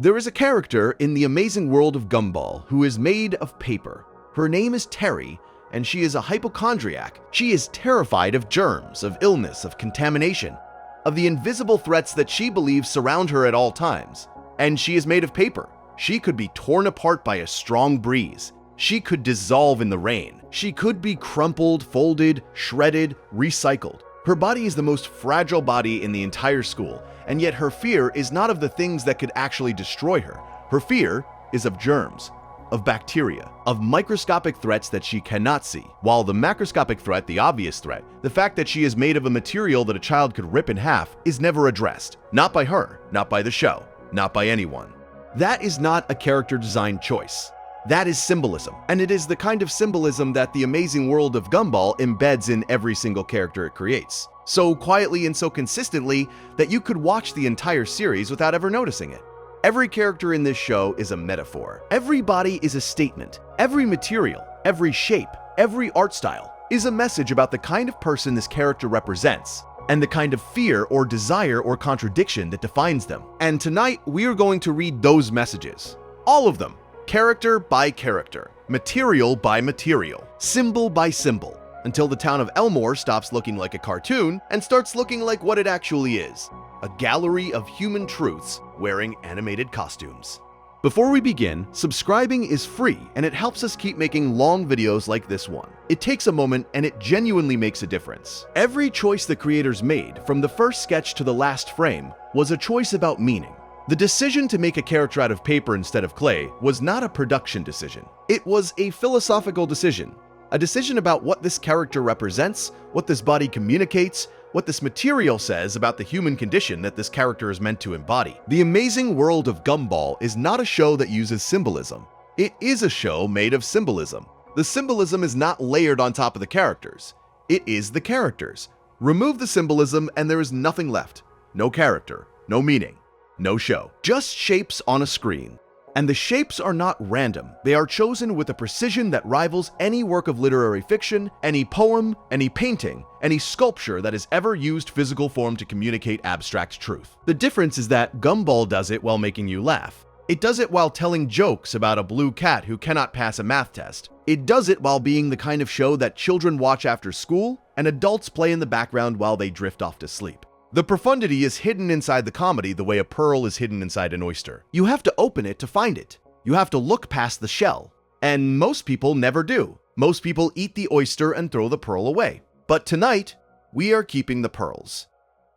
There is a character in the amazing world of Gumball who is made of paper. Her name is Terry, and she is a hypochondriac. She is terrified of germs, of illness, of contamination, of the invisible threats that she believes surround her at all times. And she is made of paper. She could be torn apart by a strong breeze. She could dissolve in the rain. She could be crumpled, folded, shredded, recycled. Her body is the most fragile body in the entire school, and yet her fear is not of the things that could actually destroy her. Her fear is of germs, of bacteria, of microscopic threats that she cannot see. While the macroscopic threat, the obvious threat, the fact that she is made of a material that a child could rip in half, is never addressed. Not by her, not by the show, not by anyone. That is not a character design choice. That is symbolism, and it is the kind of symbolism that the amazing world of Gumball embeds in every single character it creates. So quietly and so consistently that you could watch the entire series without ever noticing it. Every character in this show is a metaphor. Every body is a statement. Every material, every shape, every art style is a message about the kind of person this character represents and the kind of fear or desire or contradiction that defines them. And tonight, we are going to read those messages. All of them. Character by character, material by material, symbol by symbol, until the town of Elmore stops looking like a cartoon and starts looking like what it actually is, a gallery of human truths wearing animated costumes. Before we begin, subscribing is free and it helps us keep making long videos like this one. It takes a moment and it genuinely makes a difference. Every choice the creators made, from the first sketch to the last frame, was a choice about meaning. The decision to make a character out of paper instead of clay was not a production decision. It was a philosophical decision. A decision about what this character represents, what this body communicates, what this material says about the human condition that this character is meant to embody. The amazing world of Gumball is not a show that uses symbolism. It is a show made of symbolism. The symbolism is not layered on top of the characters. It is the characters. Remove the symbolism and there is nothing left. No character, no meaning. No show. Just shapes on a screen. And the shapes are not random. They are chosen with a precision that rivals any work of literary fiction, any poem, any painting, any sculpture that has ever used physical form to communicate abstract truth. The difference is that Gumball does it while making you laugh. It does it while telling jokes about a blue cat who cannot pass a math test. It does it while being the kind of show that children watch after school and adults play in the background while they drift off to sleep. The profundity is hidden inside the comedy the way a pearl is hidden inside an oyster. You have to open it to find it. You have to look past the shell. And most people never do. Most people eat the oyster and throw the pearl away. But tonight, we are keeping the pearls.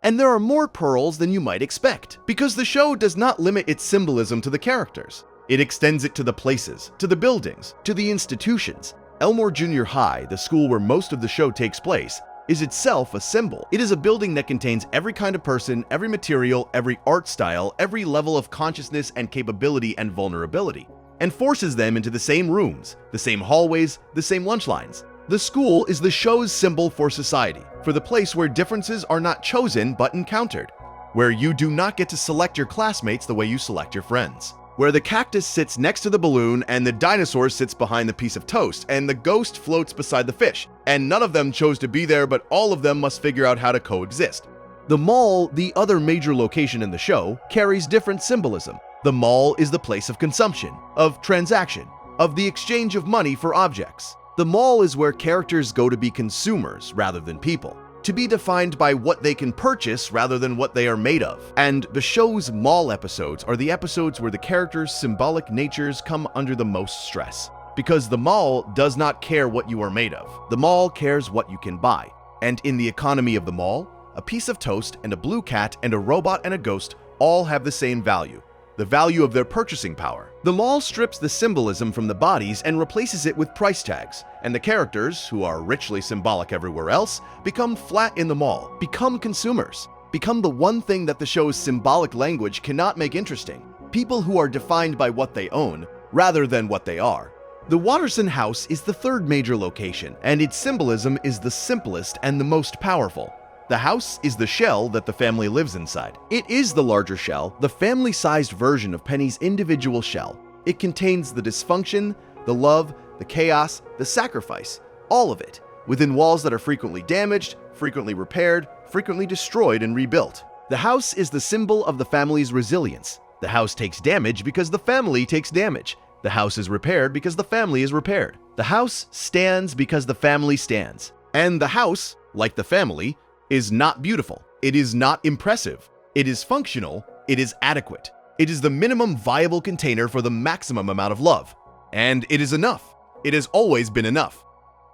And there are more pearls than you might expect, because the show does not limit its symbolism to the characters. It extends it to the places, to the buildings, to the institutions. Elmore Junior High, the school where most of the show takes place, is itself a symbol. It is a building that contains every kind of person, every material, every art style, every level of consciousness and capability and vulnerability, and forces them into the same rooms, the same hallways, the same lunch lines. The school is the show's symbol for society, for the place where differences are not chosen but encountered, where you do not get to select your classmates the way you select your friends, where the cactus sits next to the balloon and the dinosaur sits behind the piece of toast and the ghost floats beside the fish, and none of them chose to be there, but all of them must figure out how to coexist. The mall, the other major location in the show, carries different symbolism. The mall is the place of consumption, of transaction, of the exchange of money for objects. The mall is where characters go to be consumers rather than people, to be defined by what they can purchase rather than what they are made of. And the show's mall episodes are the episodes where the characters' symbolic natures come under the most stress. Because the mall does not care what you are made of. The mall cares what you can buy. And in the economy of the mall, a piece of toast and a blue cat and a robot and a ghost all have the same value. The value of their purchasing power. The mall strips the symbolism from the bodies and replaces it with price tags, and the characters, who are richly symbolic everywhere else, become flat in the mall, become consumers, become the one thing that the show's symbolic language cannot make interesting. People who are defined by what they own, rather than what they are. The Watterson house is the third major location, and its symbolism is the simplest and the most powerful. The house is the shell that the family lives inside. It is the larger shell, the family-sized version of Penny's individual shell. It contains the dysfunction, the love, the chaos, the sacrifice, all of it, within walls that are frequently damaged, frequently repaired, frequently destroyed and rebuilt. The house is the symbol of the family's resilience, The house takes damage because the family takes damage. The house is repaired because the family is repaired. The house stands because the family stands. And the house, like the family, is not beautiful. It is not impressive. It is functional. It is adequate. It is the minimum viable container for the maximum amount of love. And it is enough. It has always been enough.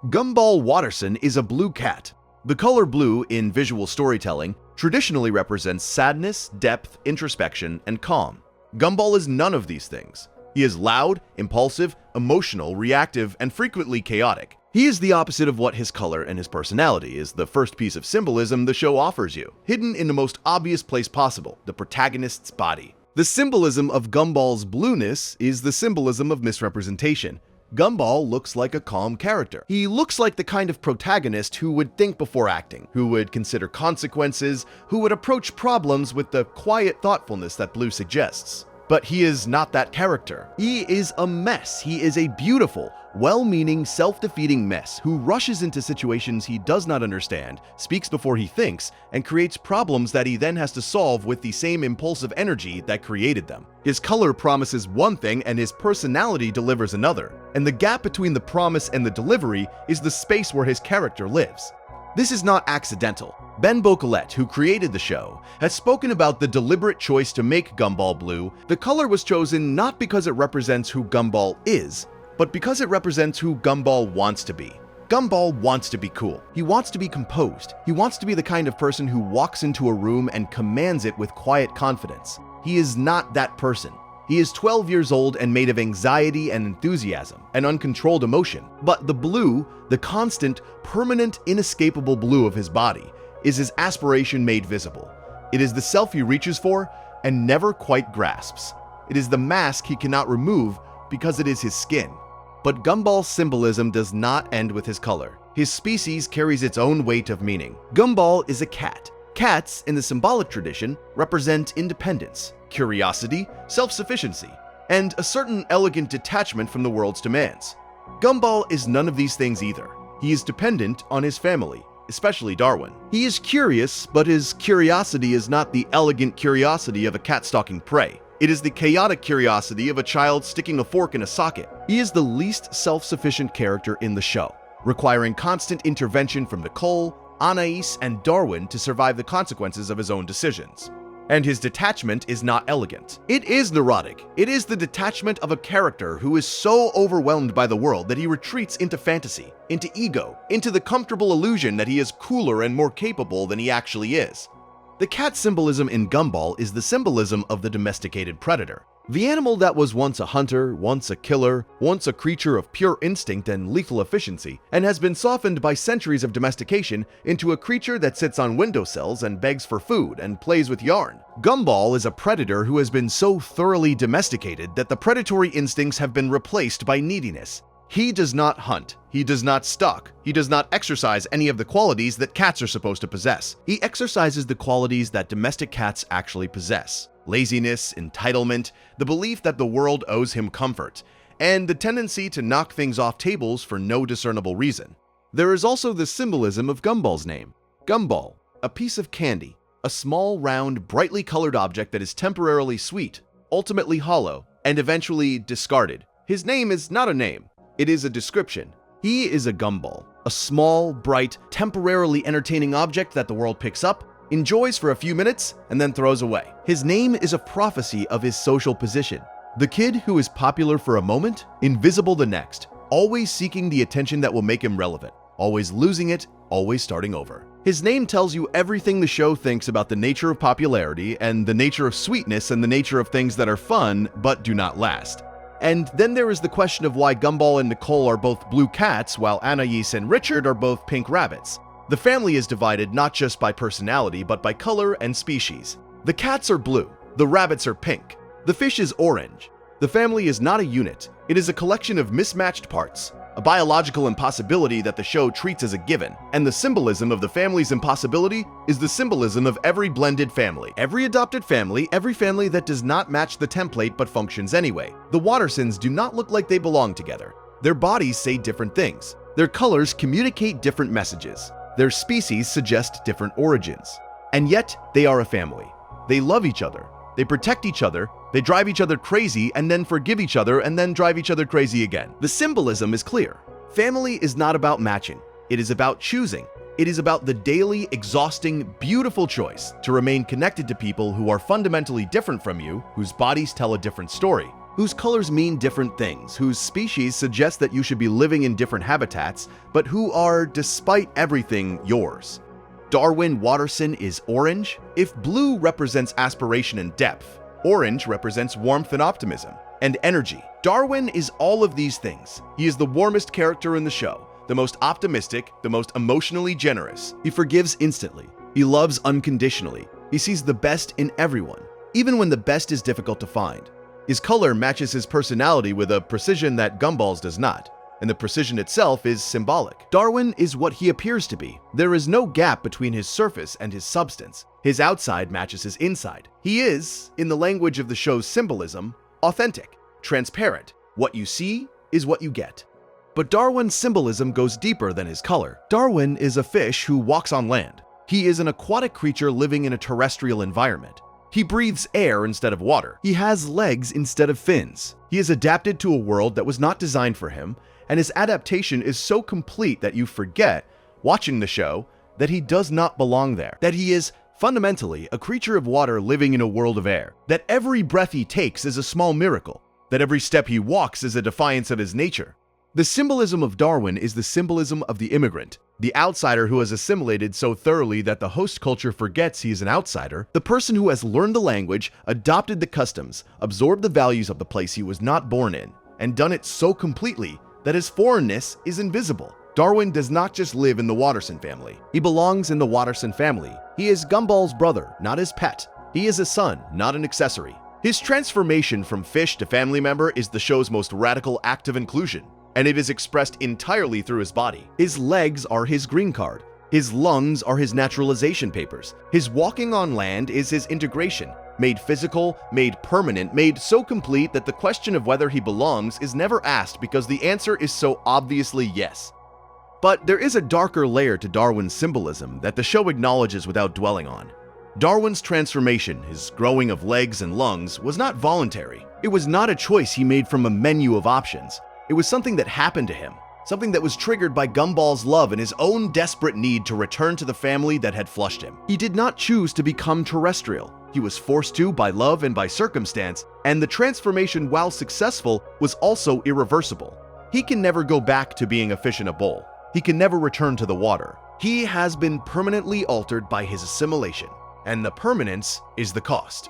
Gumball Watterson is a blue cat. The color blue in visual storytelling traditionally represents sadness, depth, introspection, and calm. Gumball is none of these things. He is loud, impulsive, emotional, reactive, and frequently chaotic. He is the opposite of what his color and his personality is, the first piece of symbolism the show offers you, hidden in the most obvious place possible, the protagonist's body. The symbolism of Gumball's blueness is the symbolism of misrepresentation. Gumball looks like a calm character. He looks like the kind of protagonist who would think before acting, who would consider consequences, who would approach problems with the quiet thoughtfulness that blue suggests. But he is not that character. He is a mess. He is a beautiful, well-meaning, self-defeating mess who rushes into situations he does not understand, speaks before he thinks, and creates problems that he then has to solve with the same impulsive energy that created them. His color promises one thing and his personality delivers another, and the gap between the promise and the delivery is the space where his character lives. This is not accidental. Ben Beaucolet, who created the show, has spoken about the deliberate choice to make Gumball blue. The color was chosen not because it represents who Gumball is, but because it represents who Gumball wants to be. Gumball wants to be cool. He wants to be composed. He wants to be the kind of person who walks into a room and commands it with quiet confidence. He is not that person. He is 12 years old and made of anxiety and enthusiasm, and uncontrolled emotion. But the blue, the constant, permanent, inescapable blue of his body, is his aspiration made visible. It is the self he reaches for and never quite grasps. It is the mask he cannot remove because it is his skin. But Gumball's symbolism does not end with his color. His species carries its own weight of meaning. Gumball is a cat. Cats, in the symbolic tradition, represent independence, curiosity, self-sufficiency, and a certain elegant detachment from the world's demands. Gumball is none of these things either. He is dependent on his family, especially Darwin. He is curious, but his curiosity is not the elegant curiosity of a cat stalking prey. It is the chaotic curiosity of a child sticking a fork in a socket. He is the least self-sufficient character in the show, requiring constant intervention from Nicole, Anais, and Darwin to survive the consequences of his own decisions. And his detachment is not elegant. It is neurotic. It is the detachment of a character who is so overwhelmed by the world that he retreats into fantasy, into ego, into the comfortable illusion that he is cooler and more capable than he actually is. The cat symbolism in Gumball is the symbolism of the domesticated predator. The animal that was once a hunter, once a killer, once a creature of pure instinct and lethal efficiency, and has been softened by centuries of domestication into a creature that sits on windowsills and begs for food and plays with yarn. Gumball is a predator who has been so thoroughly domesticated that the predatory instincts have been replaced by neediness. He does not hunt. He does not stalk. He does not exercise any of the qualities that cats are supposed to possess. He exercises the qualities that domestic cats actually possess: laziness, entitlement, the belief that the world owes him comfort, and the tendency to knock things off tables for no discernible reason. There is also the symbolism of Gumball's name. Gumball, a piece of candy, a small, round, brightly colored object that is temporarily sweet, ultimately hollow, and eventually discarded. His name is not a name. It is a description. He is a Gumball, a small, bright, temporarily entertaining object that the world picks up, enjoys for a few minutes, and then throws away. His name is a prophecy of his social position. The kid who is popular for a moment, invisible the next, always seeking the attention that will make him relevant, always losing it, always starting over. His name tells you everything the show thinks about the nature of popularity and the nature of sweetness and the nature of things that are fun but do not last. And then there is the question of why Gumball and Nicole are both blue cats while Anais and Richard are both pink rabbits. The family is divided not just by personality but by color and species. The cats are blue, the rabbits are pink, the fish is orange. The family is not a unit, it is a collection of mismatched parts, a biological impossibility that the show treats as a given, and the symbolism of the family's impossibility is the symbolism of every blended family, every adopted family, every family that does not match the template but functions anyway. The Wattersons do not look like they belong together. Their bodies say different things. Their colors communicate different messages. Their species suggest different origins. And yet, they are a family. They love each other. They protect each other, they drive each other crazy, and then forgive each other, and then drive each other crazy again. The symbolism is clear. Family is not about matching. It is about choosing. It is about the daily, exhausting, beautiful choice to remain connected to people who are fundamentally different from you, whose bodies tell a different story, whose colors mean different things, whose species suggest that you should be living in different habitats, but who are, despite everything, yours. Darwin Watterson is orange. If blue represents aspiration and depth, orange represents warmth and optimism, and energy. Darwin is all of these things. He is the warmest character in the show, the most optimistic, the most emotionally generous. He forgives instantly. He loves unconditionally. He sees the best in everyone, even when the best is difficult to find. His color matches his personality with a precision that Gumball's does not, and the precision itself is symbolic. Darwin is what he appears to be. There is no gap between his surface and his substance. His outside matches his inside. He is, in the language of the show's symbolism, authentic, transparent. What you see is what you get. But Darwin's symbolism goes deeper than his color. Darwin is a fish who walks on land. He is an aquatic creature living in a terrestrial environment. He breathes air instead of water. He has legs instead of fins. He is adapted to a world that was not designed for him, and his adaptation is so complete that you forget, watching the show, that he does not belong there. That he is fundamentally a creature of water living in a world of air. That every breath he takes is a small miracle. That every step he walks is a defiance of his nature. The symbolism of Darwin is the symbolism of the immigrant, the outsider who has assimilated so thoroughly that the host culture forgets he is an outsider, the person who has learned the language, adopted the customs, absorbed the values of the place he was not born in, and done it so completely that his foreignness is invisible. Darwin does not just live in the Watterson family. He belongs in the Watterson family. He is Gumball's brother, not his pet. He is a son, not an accessory. His transformation from fish to family member is the show's most radical act of inclusion, and it is expressed entirely through his body. His legs are his green card. His lungs are his naturalization papers. His walking on land is his integration, made physical, made permanent, made so complete that the question of whether he belongs is never asked because the answer is so obviously yes. But there is a darker layer to Darwin's symbolism that the show acknowledges without dwelling on. Darwin's transformation, his growing of legs and lungs, was not voluntary. It was not a choice he made from a menu of options. It was something that happened to him, something that was triggered by Gumball's love and his own desperate need to return to the family that had flushed him. He did not choose to become terrestrial. He was forced to by love and by circumstance, and the transformation, while successful, was also irreversible. He can never go back to being a fish in a bowl. He can never return to the water. He has been permanently altered by his assimilation, and the permanence is the cost.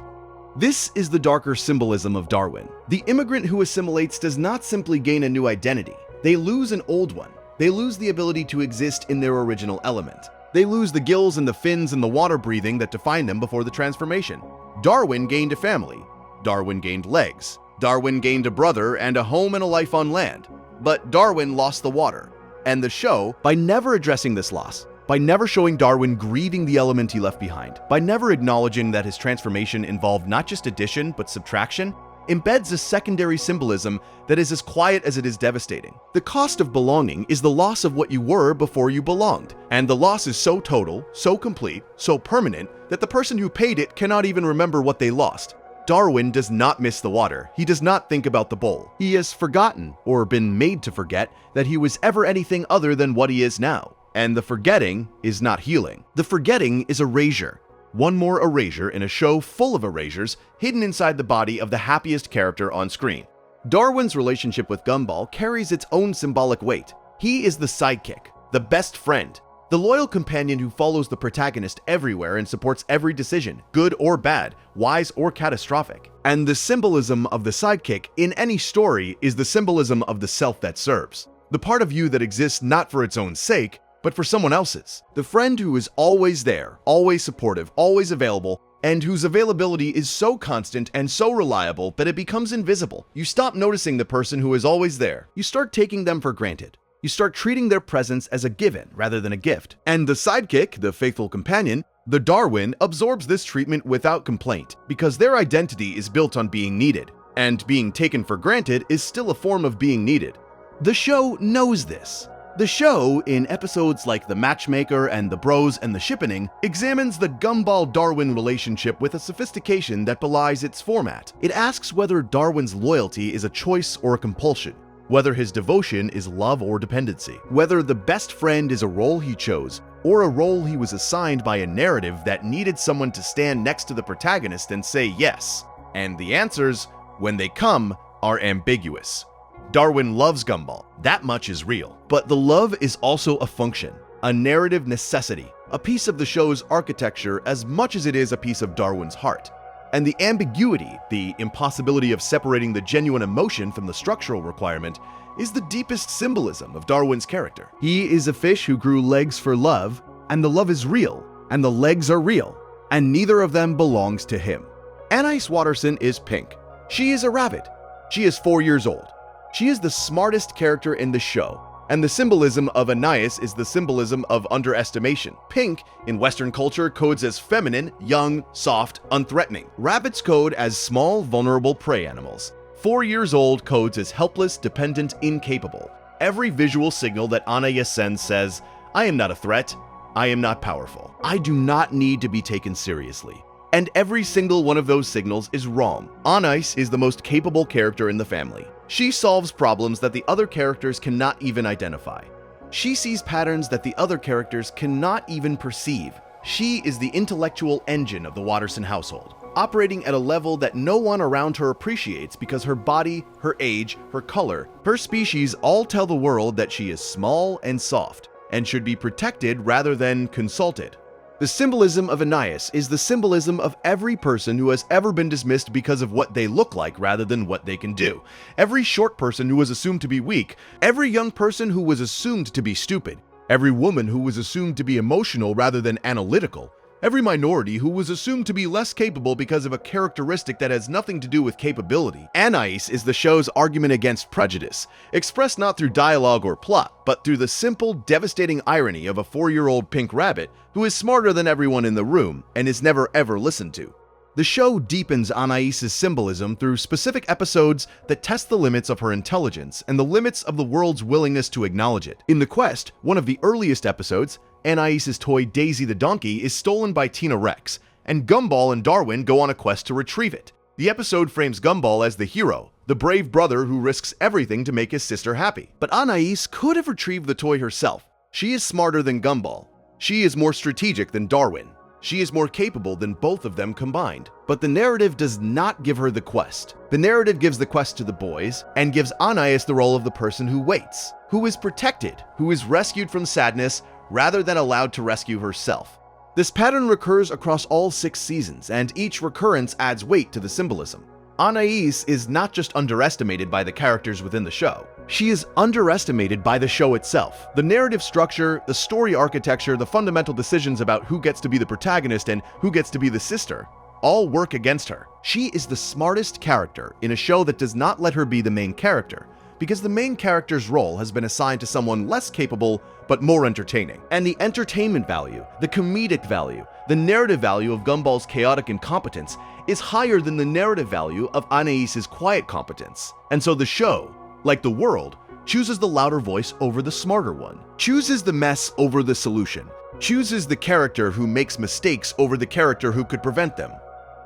This is the darker symbolism of Darwin. The immigrant who assimilates does not simply gain a new identity. They lose an old one. They lose the ability to exist in their original element. They lose the gills and the fins and the water breathing that defined them before the transformation. Darwin gained a family. Darwin gained legs. Darwin gained a brother and a home and a life on land. But Darwin lost the water. And the show, by never addressing this loss, by never showing Darwin grieving the element he left behind, by never acknowledging that his transformation involved not just addition but subtraction, embeds a secondary symbolism that is as quiet as it is devastating. The cost of belonging is the loss of what you were before you belonged, and the loss is so total, so complete, so permanent that the person who paid it cannot even remember what they lost. Darwin does not miss the water. He does not think about the bowl. He has forgotten, or been made to forget, that he was ever anything other than what he is now. And the forgetting is not healing. The forgetting is erasure. One more erasure in a show full of erasures hidden inside the body of the happiest character on screen. Darwin's relationship with Gumball carries its own symbolic weight. He is the sidekick, the best friend, the loyal companion who follows the protagonist everywhere and supports every decision, good or bad, wise or catastrophic. And the symbolism of the sidekick in any story is the symbolism of the self that serves. The part of you that exists not for its own sake, but for someone else's. The friend who is always there, always supportive, always available, and whose availability is so constant and so reliable that it becomes invisible. You stop noticing the person who is always there. You start taking them for granted. You start treating their presence as a given rather than a gift. And the sidekick, the faithful companion, the Darwin, absorbs this treatment without complaint because their identity is built on being needed, and being taken for granted is still a form of being needed. The show knows this. The show, in episodes like The Matchmaker and The Bros and The Shippening, examines the Gumball-Darwin relationship with a sophistication that belies its format. It asks whether Darwin's loyalty is a choice or a compulsion, whether his devotion is love or dependency, whether the best friend is a role he chose or a role he was assigned by a narrative that needed someone to stand next to the protagonist and say yes. And the answers, when they come, are ambiguous. Darwin loves Gumball, that much is real. But the love is also a function, a narrative necessity, a piece of the show's architecture as much as it is a piece of Darwin's heart. And the ambiguity, the impossibility of separating the genuine emotion from the structural requirement, is the deepest symbolism of Darwin's character. He is a fish who grew legs for love, and the love is real, and the legs are real, and neither of them belongs to him. Anais Watterson is pink. She is a rabbit. She is 4 years old. She is the smartest character in the show, and the symbolism of Anais is the symbolism of underestimation. Pink, in Western culture, codes as feminine, young, soft, unthreatening. Rabbits code as small, vulnerable prey animals. 4 years old codes as helpless, dependent, incapable. Every visual signal that Anais sends says, "I am not a threat. I am not powerful. I do not need to be taken seriously." And every single one of those signals is wrong. Anais is the most capable character in the family. She solves problems that the other characters cannot even identify. She sees patterns that the other characters cannot even perceive. She is the intellectual engine of the Watterson household, operating at a level that no one around her appreciates because her body, her age, her color, her species all tell the world that she is small and soft, and should be protected rather than consulted. The symbolism of Anais is the symbolism of every person who has ever been dismissed because of what they look like rather than what they can do. Every short person who was assumed to be weak, every young person who was assumed to be stupid, every woman who was assumed to be emotional rather than analytical, every minority who was assumed to be less capable because of a characteristic that has nothing to do with capability. Anais is the show's argument against prejudice, expressed not through dialogue or plot, but through the simple, devastating irony of a 4-year-old pink rabbit who is smarter than everyone in the room and is never ever listened to. The show deepens Anais's symbolism through specific episodes that test the limits of her intelligence and the limits of the world's willingness to acknowledge it. In The Quest, one of the earliest episodes, Anais's toy Daisy the donkey is stolen by Tina Rex, and Gumball and Darwin go on a quest to retrieve it. The episode frames Gumball as the hero, the brave brother who risks everything to make his sister happy. But Anais could have retrieved the toy herself. She is smarter than Gumball. She is more strategic than Darwin. She is more capable than both of them combined. But the narrative does not give her the quest. The narrative gives the quest to the boys and gives Anais the role of the person who waits, who is protected, who is rescued from sadness rather than allowed to rescue herself. This pattern recurs across all 6 seasons, and each recurrence adds weight to the symbolism. Anais is not just underestimated by the characters within the show. She is underestimated by the show itself. The narrative structure, the story architecture, the fundamental decisions about who gets to be the protagonist and who gets to be the sister, all work against her. She is the smartest character in a show that does not let her be the main character, because the main character's role has been assigned to someone less capable but more entertaining. And the entertainment value, the comedic value, the narrative value of Gumball's chaotic incompetence is higher than the narrative value of Anais's quiet competence. And so the show, like the world, chooses the louder voice over the smarter one, chooses the mess over the solution, chooses the character who makes mistakes over the character who could prevent them.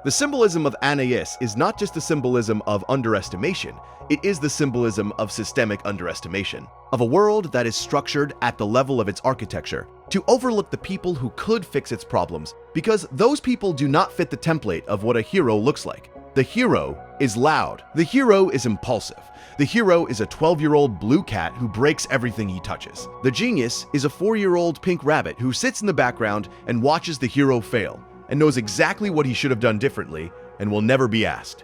The symbolism of Anais is not just the symbolism of underestimation, it is the symbolism of systemic underestimation, of a world that is structured at the level of its architecture to overlook the people who could fix its problems because those people do not fit the template of what a hero looks like. The hero is loud. The hero is impulsive. The hero is a 12-year-old blue cat who breaks everything he touches. The genius is a 4-year-old pink rabbit who sits in the background and watches the hero fail and knows exactly what he should have done differently and will never be asked.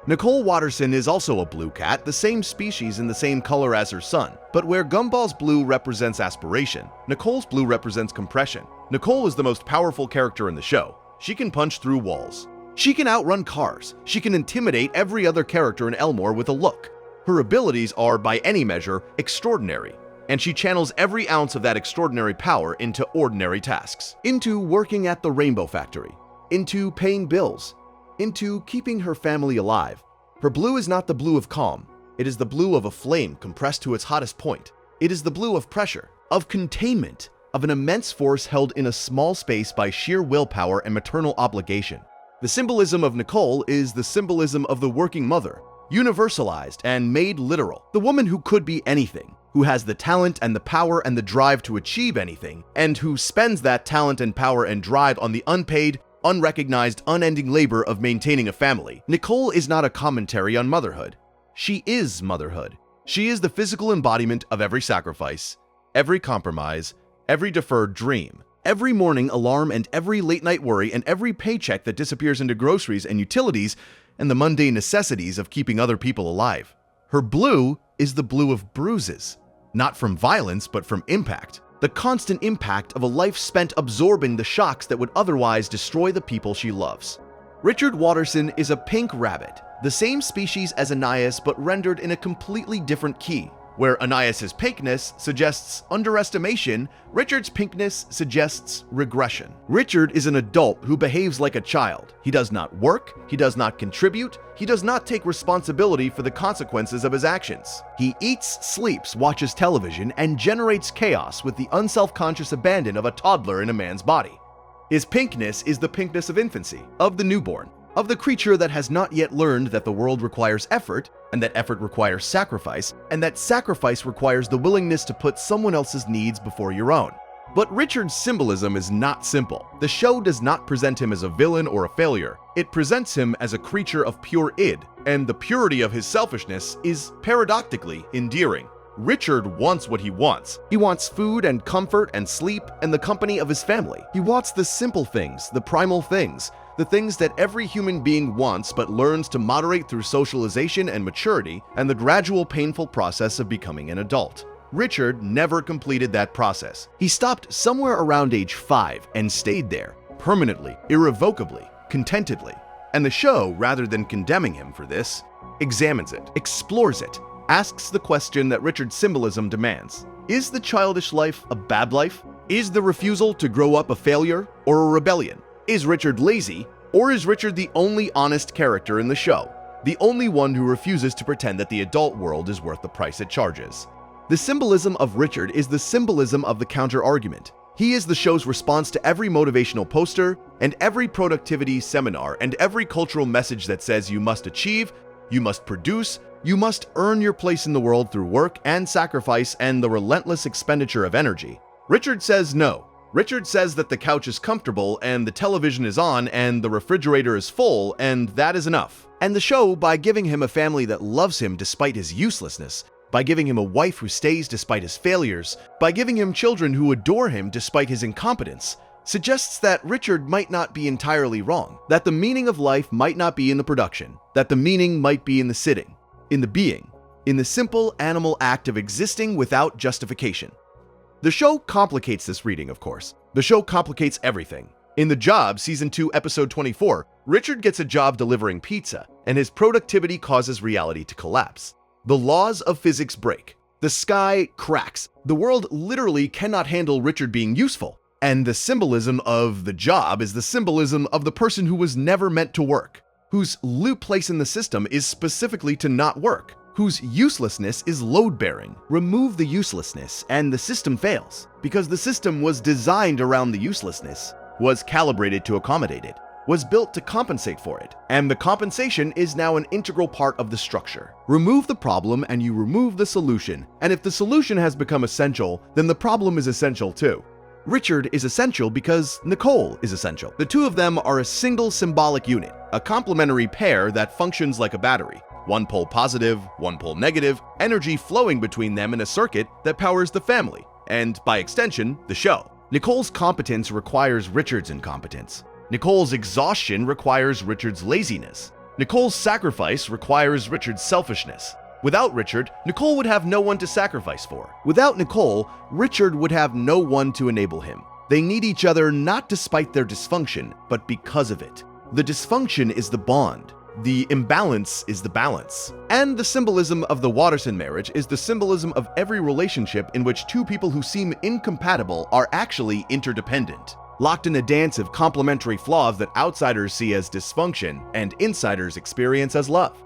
Nicole Watterson is also a blue cat, the same species and the same color as her son. But where Gumball's blue represents aspiration, Nicole's blue represents compression. Nicole is the most powerful character in the show. She can punch through walls. She can outrun cars. She can intimidate every other character in Elmore with a look. Her abilities are, by any measure, extraordinary, and she channels every ounce of that extraordinary power into ordinary tasks. Into working at the Rainbow Factory, into paying bills, into keeping her family alive. Her blue is not the blue of calm. It is the blue of a flame compressed to its hottest point. It is the blue of pressure. of containment, of an immense force held in a small space by sheer willpower and maternal obligation. The symbolism of Nicole is the symbolism of the working mother, universalized and made literal. The woman who could be anything, who has the talent and the power and the drive to achieve anything, and who spends that talent and power and drive on the unpaid, unrecognized, unending labor of maintaining a family. Nicole is not a commentary on motherhood. She is motherhood. She is the physical embodiment of every sacrifice, every compromise, every deferred dream, every morning alarm and every late-night worry and every paycheck that disappears into groceries and utilities and the mundane necessities of keeping other people alive. Her blue is the blue of bruises, not from violence but from impact. The constant impact of a life spent absorbing the shocks that would otherwise destroy the people she loves. Richard Watterson is a pink rabbit, the same species as Anais but rendered in a completely different key. Where Anais' pinkness suggests underestimation, Richard's pinkness suggests regression. Richard is an adult who behaves like a child. He does not work, he does not contribute, he does not take responsibility for the consequences of his actions. He eats, sleeps, watches television, and generates chaos with the unself-conscious abandon of a toddler in a man's body. His pinkness is the pinkness of infancy, of the newborn, of the creature that has not yet learned that the world requires effort, and that effort requires sacrifice, and that sacrifice requires the willingness to put someone else's needs before your own. But Richard's symbolism is not simple. The show does not present him as a villain or a failure. It presents him as a creature of pure id, and the purity of his selfishness is paradoxically endearing. Richard wants what he wants. He wants food and comfort and sleep and the company of his family. He wants the simple things, the primal things, the things that every human being wants but learns to moderate through socialization and maturity and the gradual painful process of becoming an adult. Richard never completed that process. He stopped somewhere around age 5 and stayed there, permanently, irrevocably, contentedly. And the show, rather than condemning him for this, examines it, explores it, asks the question that Richard's symbolism demands. Is the childish life a bad life? Is the refusal to grow up a failure or a rebellion? Is Richard lazy, or is Richard the only honest character in the show? The only one who refuses to pretend that the adult world is worth the price it charges? The symbolism of Richard is the symbolism of the counter-argument. He is the show's response to every motivational poster, and every productivity seminar, and every cultural message that says you must achieve, you must produce, you must earn your place in the world through work and sacrifice and the relentless expenditure of energy. Richard says no. Richard says that the couch is comfortable and the television is on and the refrigerator is full and that is enough. And the show, by giving him a family that loves him despite his uselessness, by giving him a wife who stays despite his failures, by giving him children who adore him despite his incompetence, suggests that Richard might not be entirely wrong, that the meaning of life might not be in the production, that the meaning might be in the sitting, in the being, in the simple animal act of existing without justification. The show complicates this reading, of course. The show complicates everything. In The Job, Season 2, Episode 24, Richard gets a job delivering pizza, and his productivity causes reality to collapse. The laws of physics break. The sky cracks. The world literally cannot handle Richard being useful. And the symbolism of The Job is the symbolism of the person who was never meant to work, whose loop place in the system is specifically to not work, whose uselessness is load-bearing. Remove the uselessness, and the system fails, because the system was designed around the uselessness, was calibrated to accommodate it, was built to compensate for it, and the compensation is now an integral part of the structure. Remove the problem and you remove the solution, and if the solution has become essential, then the problem is essential too. Richard is essential because Nicole is essential. The two of them are a single symbolic unit, a complementary pair that functions like a battery. One pole positive, one pole negative, energy flowing between them in a circuit that powers the family, and by extension, the show. Nicole's competence requires Richard's incompetence. Nicole's exhaustion requires Richard's laziness. Nicole's sacrifice requires Richard's selfishness. Without Richard, Nicole would have no one to sacrifice for. Without Nicole, Richard would have no one to enable him. They need each other not despite their dysfunction, but because of it. The dysfunction is the bond. The imbalance is the balance. And the symbolism of the Watterson marriage is the symbolism of every relationship in which two people who seem incompatible are actually interdependent, locked in a dance of complementary flaws that outsiders see as dysfunction and insiders experience as love.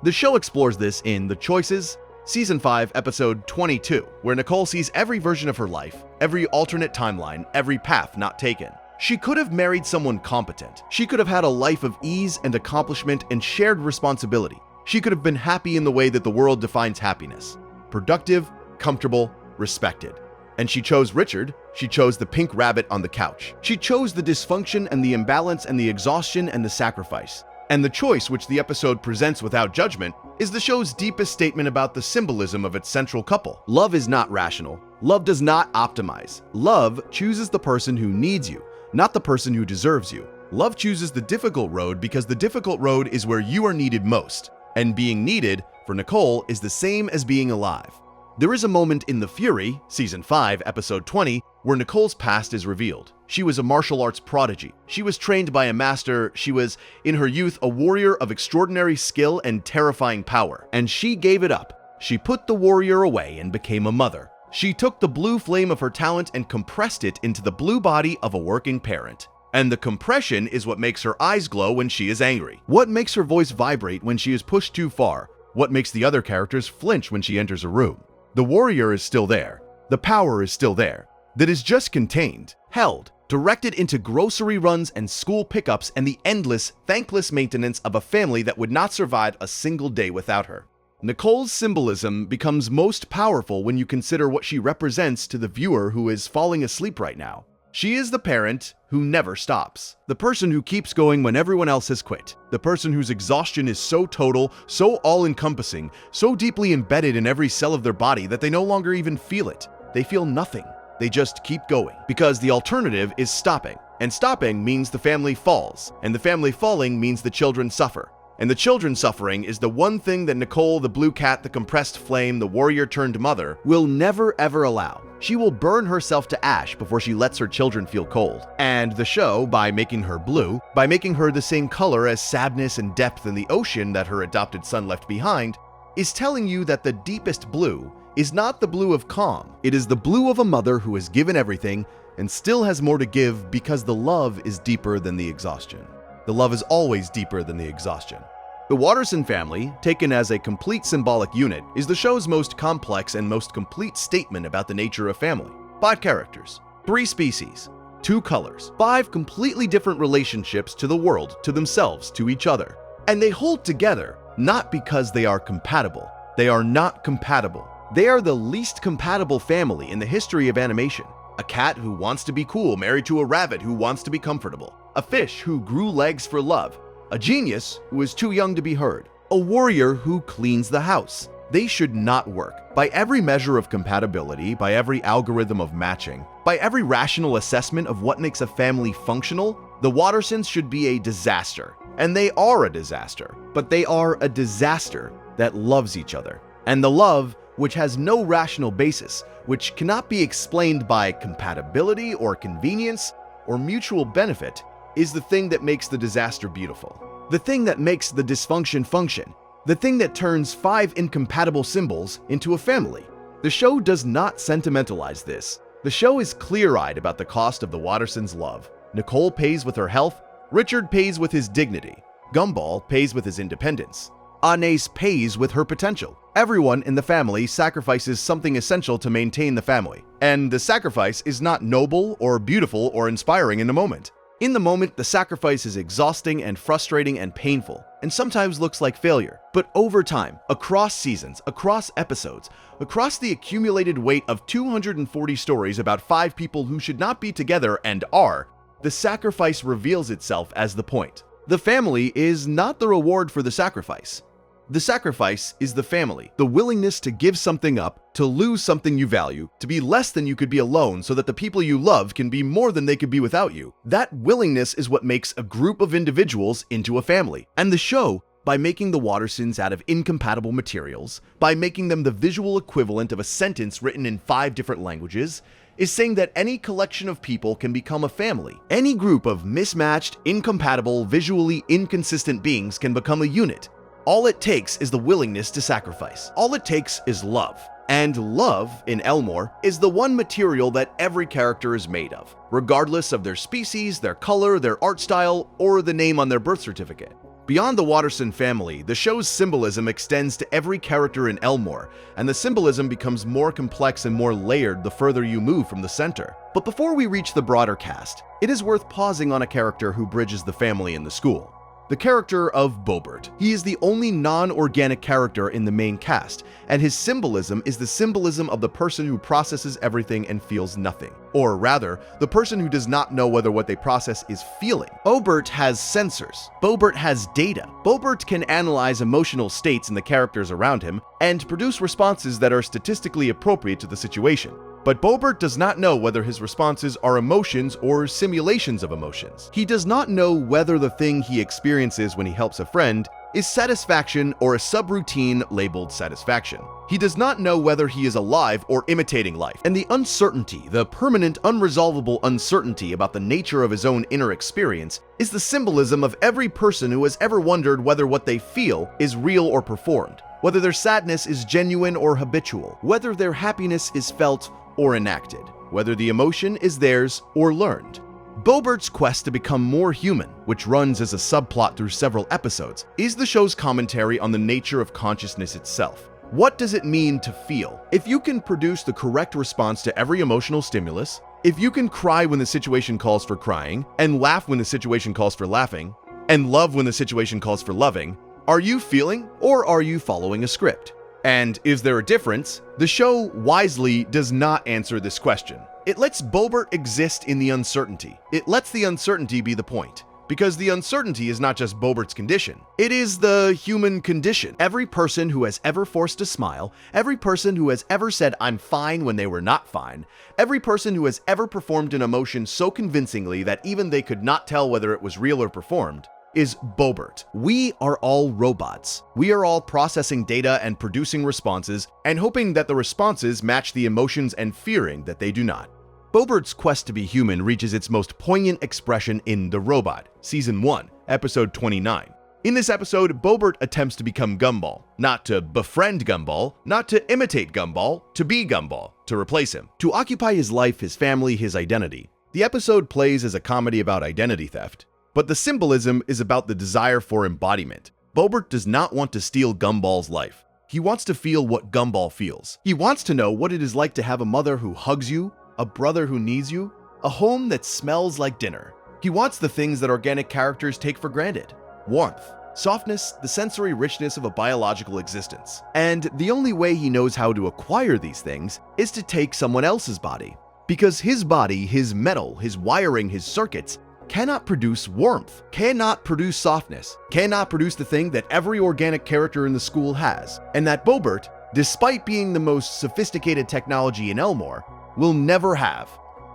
The show explores this in the choices, Season 5, Episode 22, where Nicole sees every version of her life, every alternate timeline, every path not taken. She could have married someone competent. She could have had a life of ease and accomplishment and shared responsibility. She could have been happy in the way that the world defines happiness. Productive, comfortable, respected. And she chose Richard. She chose the pink rabbit on the couch. She chose the dysfunction and the imbalance and the exhaustion and the sacrifice. And the choice, which the episode presents without judgment, is the show's deepest statement about the symbolism of its central couple. Love is not rational. Love does not optimize. Love chooses the person who needs you, not the person who deserves you. Love chooses the difficult road because the difficult road is where you are needed most. And being needed, for Nicole, is the same as being alive. There is a moment in The Fury, Season 5, Episode 20, where Nicole's past is revealed. She was a martial arts prodigy. She was trained by a master. She was, in her youth, a warrior of extraordinary skill and terrifying power. And she gave it up. She put the warrior away and became a mother. She took the blue flame of her talent and compressed it into the blue body of a working parent. And the compression is what makes her eyes glow when she is angry. What makes her voice vibrate when she is pushed too far? What makes the other characters flinch when she enters a room? The warrior is still there. The power is still there. That is just contained, held, directed into grocery runs and school pickups and the endless, thankless maintenance of a family that would not survive a single day without her. Nicole's symbolism becomes most powerful when you consider what she represents to the viewer who is falling asleep right now. She is the parent who never stops, the person who keeps going when everyone else has quit, the person whose exhaustion is so total, so all-encompassing, so deeply embedded in every cell of their body that they no longer even feel it. They feel nothing. They just keep going, because the alternative is stopping. And stopping means the family falls, and the family falling means the children suffer. And the children suffering is the one thing that Nicole, the blue cat, the compressed flame, the warrior-turned-mother, will never ever allow. She will burn herself to ash before she lets her children feel cold. And the show, by making her blue, by making her the same color as sadness and depth in the ocean that her adopted son left behind, is telling you that the deepest blue is not the blue of calm. It is the blue of a mother who has given everything and still has more to give because the love is deeper than the exhaustion. The love is always deeper than the exhaustion. The Watterson family, taken as a complete symbolic unit, is the show's most complex and most complete statement about the nature of family. 5 characters, 3 species, 2 colors, 5 completely different relationships to the world, to themselves, to each other. And they hold together, not because they are compatible. They are not compatible. They are the least compatible family in the history of animation. A cat who wants to be cool married to a rabbit who wants to be comfortable. A fish who grew legs for love. A genius who is too young to be heard. A warrior who cleans the house. They should not work. By every measure of compatibility, by every algorithm of matching, by every rational assessment of what makes a family functional, the Wattersons should be a disaster. And they are a disaster. But they are a disaster that loves each other. And the love, which has no rational basis, which cannot be explained by compatibility or convenience or mutual benefit, is the thing that makes the disaster beautiful. The thing that makes the dysfunction function. The thing that turns 5 incompatible symbols into a family. The show does not sentimentalize this. The show is clear-eyed about the cost of the Wattersons' love. Nicole pays with her health. Richard pays with his dignity. Gumball pays with his independence. Anais pays with her potential. Everyone in the family sacrifices something essential to maintain the family. And the sacrifice is not noble or beautiful or inspiring in the moment. In the moment, the sacrifice is exhausting and frustrating and painful, and sometimes looks like failure. But over time, across seasons, across episodes, across the accumulated weight of 240 stories about 5 people who should not be together and are, the sacrifice reveals itself as the point. The family is not the reward for the sacrifice. The sacrifice is the family, the willingness to give something up, to lose something you value, to be less than you could be alone so that the people you love can be more than they could be without you. That willingness is what makes a group of individuals into a family. And the show, by making the Wattersons out of incompatible materials, by making them the visual equivalent of a sentence written in 5 different languages, is saying that any collection of people can become a family. Any group of mismatched, incompatible, visually inconsistent beings can become a unit. All it takes is the willingness to sacrifice. All it takes is love. And love, in Elmore, is the one material that every character is made of, regardless of their species, their color, their art style, or the name on their birth certificate. Beyond the Watterson family, the show's symbolism extends to every character in Elmore, and the symbolism becomes more complex and more layered the further you move from the center. But before we reach the broader cast, it is worth pausing on a character who bridges the family and the school. The character of Bobert. He is the only non-organic character in the main cast, and his symbolism is the symbolism of the person who processes everything and feels nothing. Or rather, the person who does not know whether what they process is feeling. Bobert has sensors. Bobert has data. Bobert can analyze emotional states in the characters around him and produce responses that are statistically appropriate to the situation. But Bobert does not know whether his responses are emotions or simulations of emotions. He does not know whether the thing he experiences when he helps a friend is satisfaction or a subroutine labeled satisfaction. He does not know whether he is alive or imitating life. And the uncertainty, the permanent, unresolvable uncertainty about the nature of his own inner experience, is the symbolism of every person who has ever wondered whether what they feel is real or performed, whether their sadness is genuine or habitual, whether their happiness is felt or enacted, whether the emotion is theirs or learned. Bobert's quest to become more human, which runs as a subplot through several episodes, is the show's commentary on the nature of consciousness itself. What does it mean to feel? If you can produce the correct response to every emotional stimulus, if you can cry when the situation calls for crying, and laugh when the situation calls for laughing, and love when the situation calls for loving, are you feeling or are you following a script? And is there a difference? The show wisely does not answer this question. It lets Bobert exist in the uncertainty. It lets the uncertainty be the point. Because the uncertainty is not just Bobert's condition. It is the human condition. Every person who has ever forced a smile, every person who has ever said "I'm fine" when they were not fine, every person who has ever performed an emotion so convincingly that even they could not tell whether it was real or performed, is Bobert. We are all robots. We are all processing data and producing responses and hoping that the responses match the emotions and fearing that they do not. Bobert's quest to be human reaches its most poignant expression in The Robot, Season 1, Episode 29. In this episode, Bobert attempts to become Gumball, not to befriend Gumball, not to imitate Gumball, to be Gumball, to replace him, to occupy his life, his family, his identity. The episode plays as a comedy about identity theft, but the symbolism is about the desire for embodiment. Bobert does not want to steal Gumball's life. He wants to feel what Gumball feels. He wants to know what it is like to have a mother who hugs you, a brother who needs you, a home that smells like dinner. He wants the things that organic characters take for granted: warmth, softness, the sensory richness of a biological existence. And the only way he knows how to acquire these things is to take someone else's body. Because his body, his metal, his wiring, his circuits, cannot produce warmth, cannot produce softness, cannot produce the thing that every organic character in the school has, and that Bobert, despite being the most sophisticated technology in Elmore, will never have: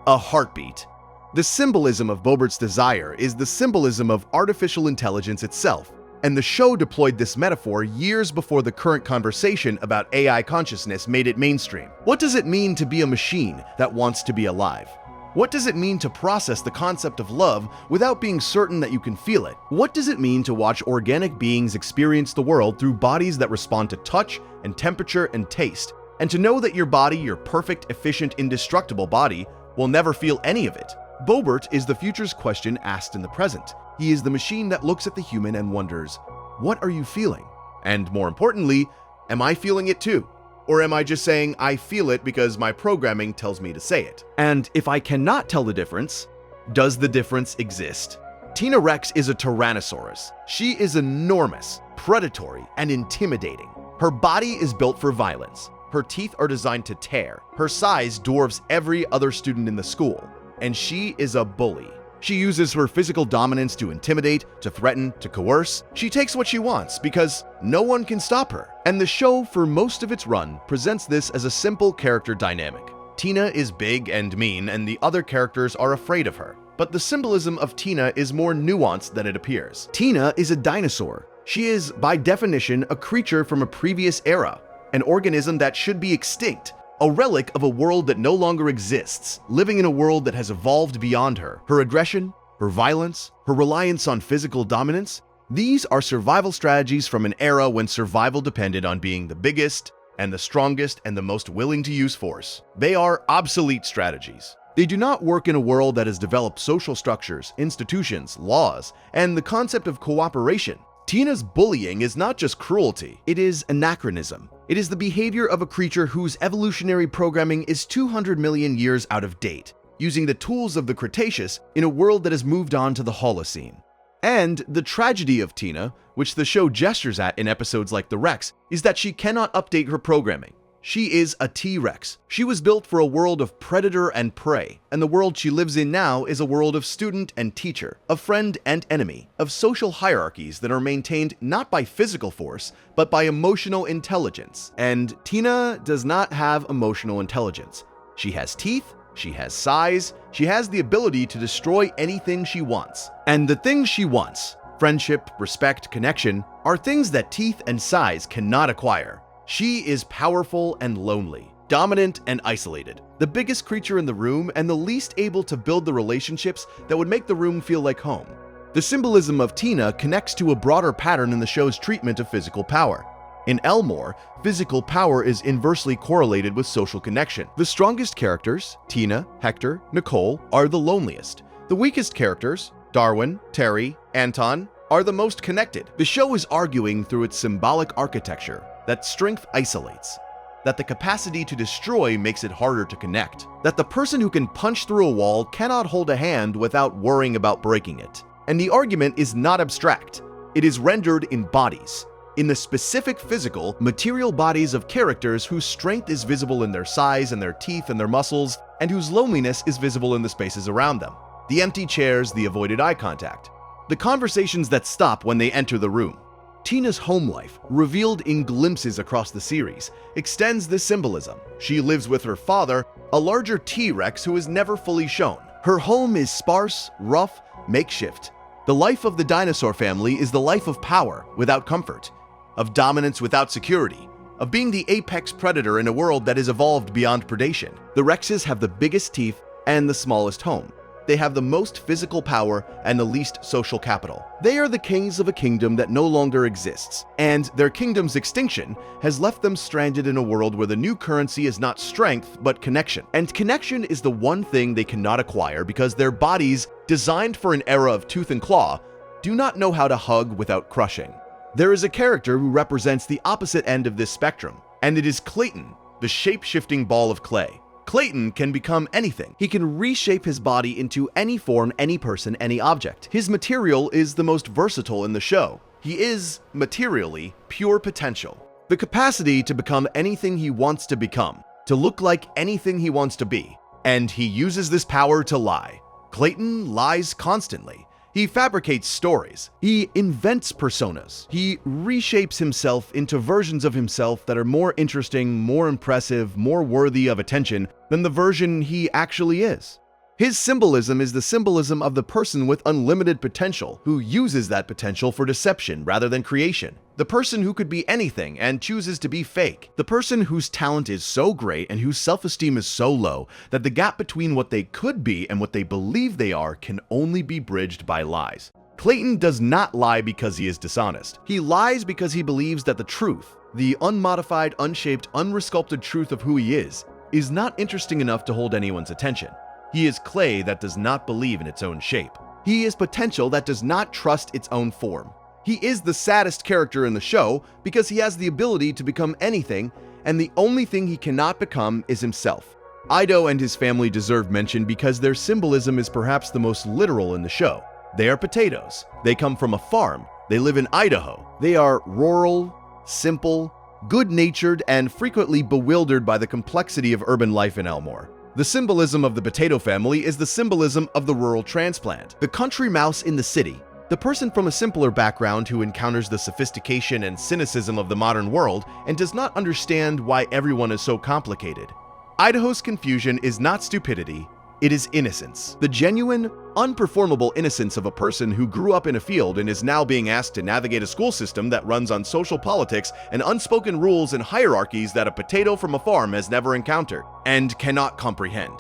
a heartbeat. The symbolism of Bobert's desire is the symbolism of artificial intelligence itself, and the show deployed this metaphor years before the current conversation about AI consciousness made it mainstream. What does it mean to be a machine that wants to be alive? What does it mean to process the concept of love without being certain that you can feel it? What does it mean to watch organic beings experience the world through bodies that respond to touch and temperature and taste, and to know that your body, your perfect, efficient, indestructible body, will never feel any of it? Bobert is the future's question asked in the present. He is the machine that looks at the human and wonders, what are you feeling? And more importantly, am I feeling it too? Or am I just saying I feel it because my programming tells me to say it? And if I cannot tell the difference, does the difference exist? Tina Rex is a Tyrannosaurus. She is enormous, predatory, and intimidating. Her body is built for violence. Her teeth are designed to tear. Her size dwarfs every other student in the school. And she is a bully. She uses her physical dominance to intimidate, to threaten, to coerce. She takes what she wants because no one can stop her. And the show, for most of its run, presents this as a simple character dynamic. Tina is big and mean, and the other characters are afraid of her. But the symbolism of Tina is more nuanced than it appears. Tina is a dinosaur. She is, by definition, a creature from a previous era, an organism that should be extinct. A relic of a world that no longer exists, living in a world that has evolved beyond her. Her aggression, her violence, her reliance on physical dominance, these are survival strategies from an era when survival depended on being the biggest and the strongest and the most willing to use force. They are obsolete strategies. They do not work in a world that has developed social structures, institutions, laws, and the concept of cooperation. Tina's bullying is not just cruelty, it is anachronism. It is the behavior of a creature whose evolutionary programming is 200 million years out of date, using the tools of the Cretaceous in a world that has moved on to the Holocene. And the tragedy of Tina, which the show gestures at in episodes like The Rex, is that she cannot update her programming. She is a T-Rex. She was built for a world of predator and prey, and the world she lives in now is a world of student and teacher, of friend and enemy, of social hierarchies that are maintained not by physical force, but by emotional intelligence. And Tina does not have emotional intelligence. She has teeth, she has size, she has the ability to destroy anything she wants. And the things she wants, friendship, respect, connection, are things that teeth and size cannot acquire. She is powerful and lonely, dominant and isolated, the biggest creature in the room and the least able to build the relationships that would make the room feel like home. The symbolism of Tina connects to a broader pattern in the show's treatment of physical power. In Elmore, physical power is inversely correlated with social connection. The strongest characters, Tina, Hector, Nicole, are the loneliest. The weakest characters, Darwin, Terry, Anton, are the most connected. The show is arguing through its symbolic architecture that strength isolates, that the capacity to destroy makes it harder to connect, that the person who can punch through a wall cannot hold a hand without worrying about breaking it. And the argument is not abstract. It is rendered in bodies, in the specific physical, material bodies of characters whose strength is visible in their size and their teeth and their muscles, and whose loneliness is visible in the spaces around them. The empty chairs, the avoided eye contact, the conversations that stop when they enter the room. Tina's home life, revealed in glimpses across the series, extends this symbolism. She lives with her father, a larger T-Rex who is never fully shown. Her home is sparse, rough, makeshift. The life of the dinosaur family is the life of power without comfort, of dominance without security, of being the apex predator in a world that is evolved beyond predation. The Rexes have the biggest teeth and the smallest home. They have the most physical power and the least social capital. They are the kings of a kingdom that no longer exists, and their kingdom's extinction has left them stranded in a world where the new currency is not strength, but connection. And connection is the one thing they cannot acquire because their bodies, designed for an era of tooth and claw, do not know how to hug without crushing. There is a character who represents the opposite end of this spectrum, and it is Clayton, the shape-shifting ball of clay. Clayton can become anything. He can reshape his body into any form, any person, any object. His material is the most versatile in the show. He is, materially, pure potential. The capacity to become anything he wants to become, to look like anything he wants to be. And he uses this power to lie. Clayton lies constantly. He fabricates stories. He invents personas. He reshapes himself into versions of himself that are more interesting, more impressive, more worthy of attention than the version he actually is. His symbolism is the symbolism of the person with unlimited potential who uses that potential for deception rather than creation. The person who could be anything and chooses to be fake. The person whose talent is so great and whose self-esteem is so low that the gap between what they could be and what they believe they are can only be bridged by lies. Clayton does not lie because he is dishonest. He lies because he believes that the truth, the unmodified, unshaped, unresculpted truth of who he is not interesting enough to hold anyone's attention. He is clay that does not believe in its own shape. He is potential that does not trust its own form. He is the saddest character in the show because he has the ability to become anything, and the only thing he cannot become is himself. Idaho and his family deserve mention because their symbolism is perhaps the most literal in the show. They are potatoes. They come from a farm. They live in Idaho. They are rural, simple, good-natured, and frequently bewildered by the complexity of urban life in Elmore. The symbolism of the potato family is the symbolism of the rural transplant, the country mouse in the city, the person from a simpler background who encounters the sophistication and cynicism of the modern world and does not understand why everyone is so complicated. Idaho's confusion is not stupidity, it is innocence. The genuine, unperformable innocence of a person who grew up in a field and is now being asked to navigate a school system that runs on social politics and unspoken rules and hierarchies that a potato from a farm has never encountered and cannot comprehend.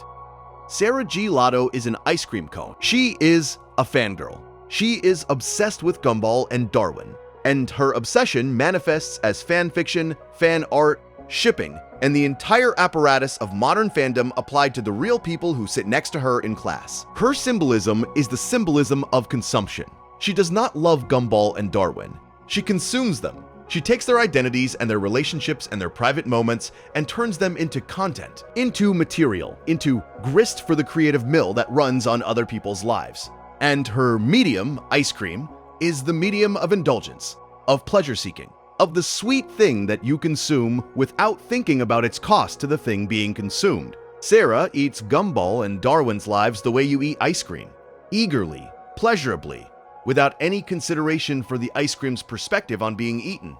Sarah G. Lotto is an ice cream cone. She is a fangirl. She is obsessed with Gumball and Darwin, and her obsession manifests as fan fiction, fan art, shipping, and the entire apparatus of modern fandom applied to the real people who sit next to her in class. Her symbolism is the symbolism of consumption. She does not love Gumball and Darwin. She consumes them. She takes their identities and their relationships and their private moments and turns them into content, into material, into grist for the creative mill that runs on other people's lives. And her medium, ice cream, is the medium of indulgence, of pleasure-seeking, of the sweet thing that you consume without thinking about its cost to the thing being consumed. Sarah eats Gumball and Darwin's lives the way you eat ice cream, eagerly, pleasurably, without any consideration for the ice cream's perspective on being eaten.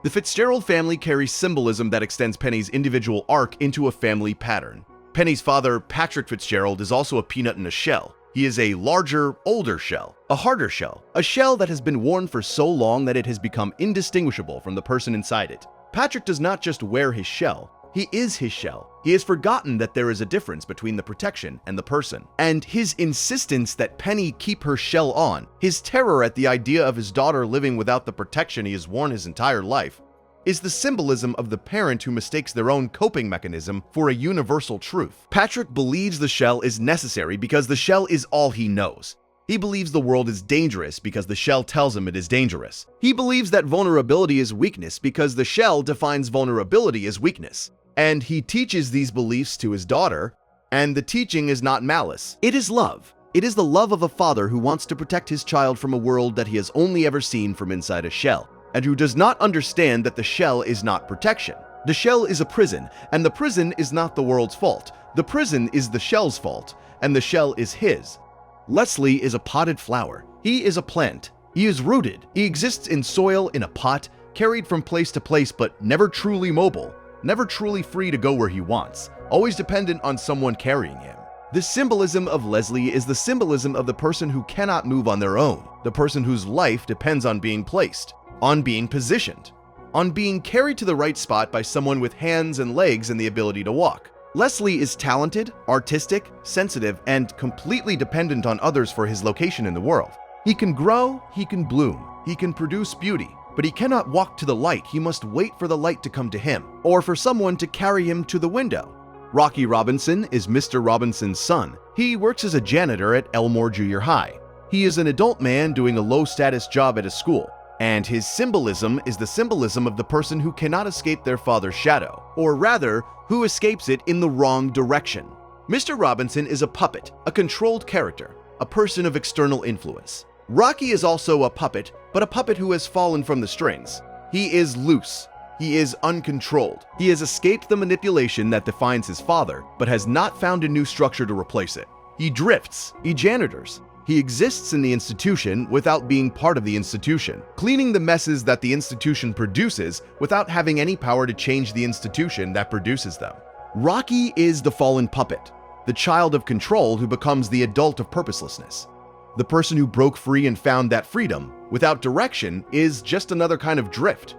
The Fitzgerald family carries symbolism that extends Penny's individual arc into a family pattern. Penny's father, Patrick Fitzgerald, is also a peanut in a shell. He is a larger, older shell, a harder shell, a shell that has been worn for so long that it has become indistinguishable from the person inside it. Patrick does not just wear his shell, he is his shell. He has forgotten that there is a difference between the protection and the person. And his insistence that Penny keep her shell on, his terror at the idea of his daughter living without the protection he has worn his entire life, is the symbolism of the parent who mistakes their own coping mechanism for a universal truth. Patrick believes the shell is necessary because the shell is all he knows. He believes the world is dangerous because the shell tells him it is dangerous. He believes that vulnerability is weakness because the shell defines vulnerability as weakness. And he teaches these beliefs to his daughter, and the teaching is not malice. It is love. It is the love of a father who wants to protect his child from a world that he has only ever seen from inside a shell, and who does not understand that the shell is not protection. The shell is a prison, and the prison is not the world's fault. The prison is the shell's fault, and the shell is his. Leslie is a potted flower. He is a plant. He is rooted. He exists in soil in a pot, carried from place to place, but never truly mobile. Never truly free to go where he wants, always dependent on someone carrying him. The symbolism of Leslie is the symbolism of the person who cannot move on their own, the person whose life depends on being placed, on being positioned, on being carried to the right spot by someone with hands and legs and the ability to walk. Leslie is talented, artistic, sensitive, and completely dependent on others for his location in the world. He can grow, he can bloom, he can produce beauty. But he cannot walk to the light, he must wait for the light to come to him, or for someone to carry him to the window. Rocky Robinson is Mr. Robinson's son. He works as a janitor at Elmore Junior High. He is an adult man doing a low-status job at a school, and his symbolism is the symbolism of the person who cannot escape their father's shadow, or rather, who escapes it in the wrong direction. Mr. Robinson is a puppet, a controlled character, a person of external influence. Rocky is also a puppet, but a puppet who has fallen from the strings. He is loose. He is uncontrolled. He has escaped the manipulation that defines his father, but has not found a new structure to replace it. He drifts. He janitors. He exists in the institution without being part of the institution, cleaning the messes that the institution produces without having any power to change the institution that produces them. Rocky is the fallen puppet, the child of control who becomes the adult of purposelessness. The person who broke free and found that freedom, without direction, is just another kind of drift.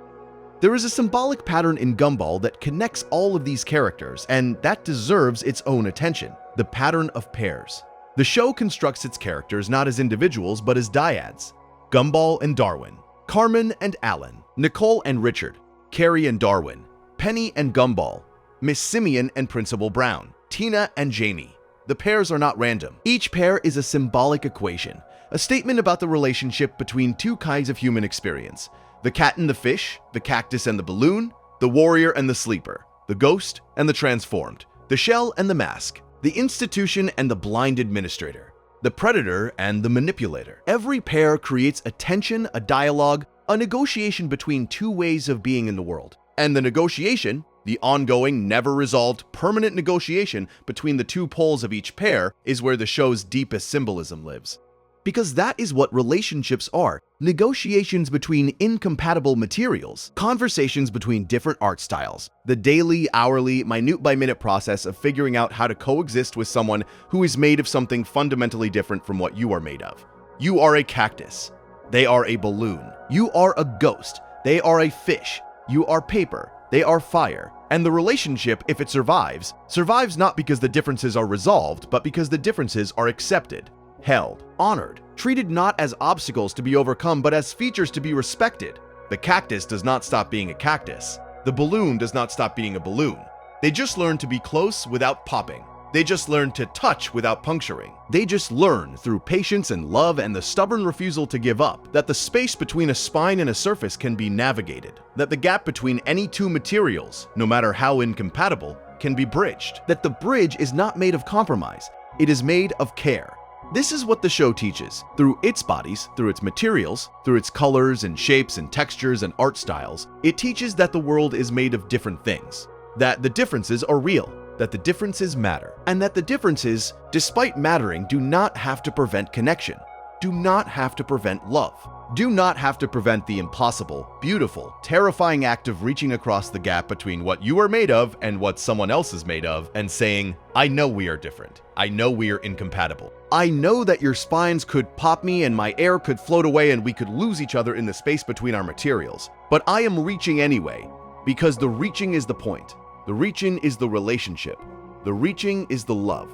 There is a symbolic pattern in Gumball that connects all of these characters, and that deserves its own attention: the pattern of pairs. The show constructs its characters not as individuals, but as dyads. Gumball and Darwin, Carmen and Alan, Nicole and Richard, Carrie and Darwin, Penny and Gumball, Miss Simeon and Principal Brown, Tina and Jamie. The pairs are not random. Each pair is a symbolic equation, a statement about the relationship between two kinds of human experience: the cat and the fish, the cactus and the balloon, the warrior and the sleeper, the ghost and the transformed, the shell and the mask, the institution and the blind administrator, the predator and the manipulator. Every pair creates a tension, a dialogue, a negotiation between two ways of being in the world. And the negotiation, the ongoing, never-resolved, permanent negotiation between the two poles of each pair, is where the show's deepest symbolism lives. Because that is what relationships are: negotiations between incompatible materials, conversations between different art styles, the daily, hourly, minute-by-minute process of figuring out how to coexist with someone who is made of something fundamentally different from what you are made of. You are a cactus. They are a balloon. You are a ghost. They are a fish. You are paper. They are fire. And the relationship, if it survives, survives not because the differences are resolved, but because the differences are accepted, held, honored, treated not as obstacles to be overcome, but as features to be respected. The cactus does not stop being a cactus. The balloon does not stop being a balloon. They just learn to be close without popping. They just learn to touch without puncturing. They just learn through patience and love and the stubborn refusal to give up that the space between a spine and a surface can be navigated, that the gap between any two materials, no matter how incompatible, can be bridged, that the bridge is not made of compromise, it is made of care. This is what the show teaches. Through its bodies, through its materials, through its colors and shapes and textures and art styles, it teaches that the world is made of different things, that the differences are real, that the differences matter, and that the differences, despite mattering, do not have to prevent connection, do not have to prevent love, do not have to prevent the impossible, beautiful, terrifying act of reaching across the gap between what you are made of and what someone else is made of and saying, I know we are different. I know we are incompatible. I know that your spines could pop me and my air could float away and we could lose each other in the space between our materials. But I am reaching anyway, because the reaching is the point. The reaching is the relationship. The reaching is the love.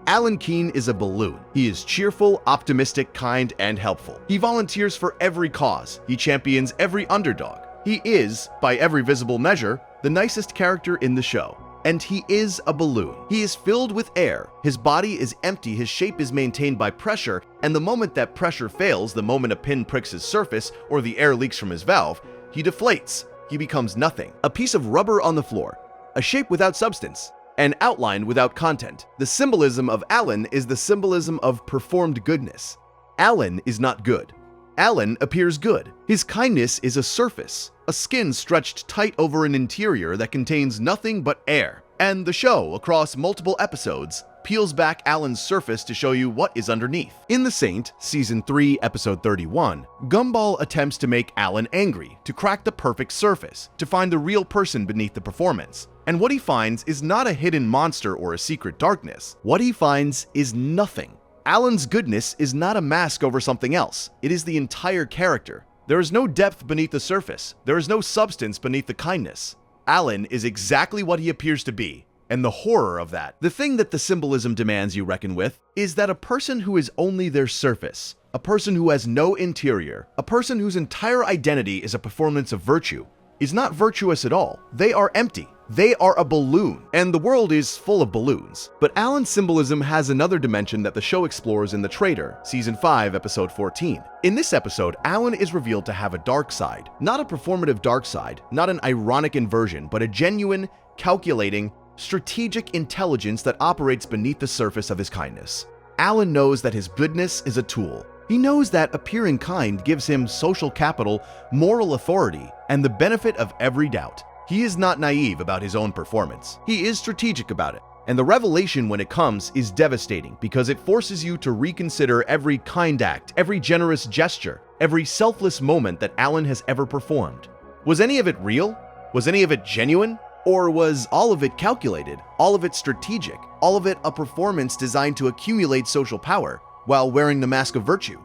Alan Keene is a balloon. He is cheerful, optimistic, kind, and helpful. He volunteers for every cause. He champions every underdog. He is, by every visible measure, the nicest character in the show. And he is a balloon. He is filled with air. His body is empty. His shape is maintained by pressure. And the moment that pressure fails, the moment a pin pricks his surface or the air leaks from his valve, he deflates. He becomes nothing. A piece of rubber on the floor. A shape without substance. An outline without content. The symbolism of Alan is the symbolism of performed goodness. Alan is not good. Alan appears good. His kindness is a surface, a skin stretched tight over an interior that contains nothing but air. And the show, across multiple episodes, peels back Alan's surface to show you what is underneath. In The Saint, Season 3, Episode 31, Gumball attempts to make Alan angry, to crack the perfect surface, to find the real person beneath the performance. And what he finds is not a hidden monster or a secret darkness. What he finds is nothing. Alan's goodness is not a mask over something else. It is the entire character. There is no depth beneath the surface. There is no substance beneath the kindness. Alan is exactly what he appears to be. And the horror of that, the thing that the symbolism demands you reckon with, is that a person who is only their surface, a person who has no interior, a person whose entire identity is a performance of virtue, is not virtuous at all. They are empty. They are a balloon, and the world is full of balloons. But Alan's symbolism has another dimension that the show explores in The Traitor, Season 5, Episode 14. In this episode, Alan is revealed to have a dark side. Not a performative dark side, not an ironic inversion, but a genuine, calculating, strategic intelligence that operates beneath the surface of his kindness. Alan knows that his goodness is a tool. He knows that appearing kind gives him social capital, moral authority, and the benefit of every doubt. He is not naive about his own performance. He is strategic about it. And the revelation when it comes is devastating because it forces you to reconsider every kind act, every generous gesture, every selfless moment that Alan has ever performed. Was any of it real? Was any of it genuine? Or was all of it calculated, all of it strategic, all of it a performance designed to accumulate social power while wearing the mask of virtue?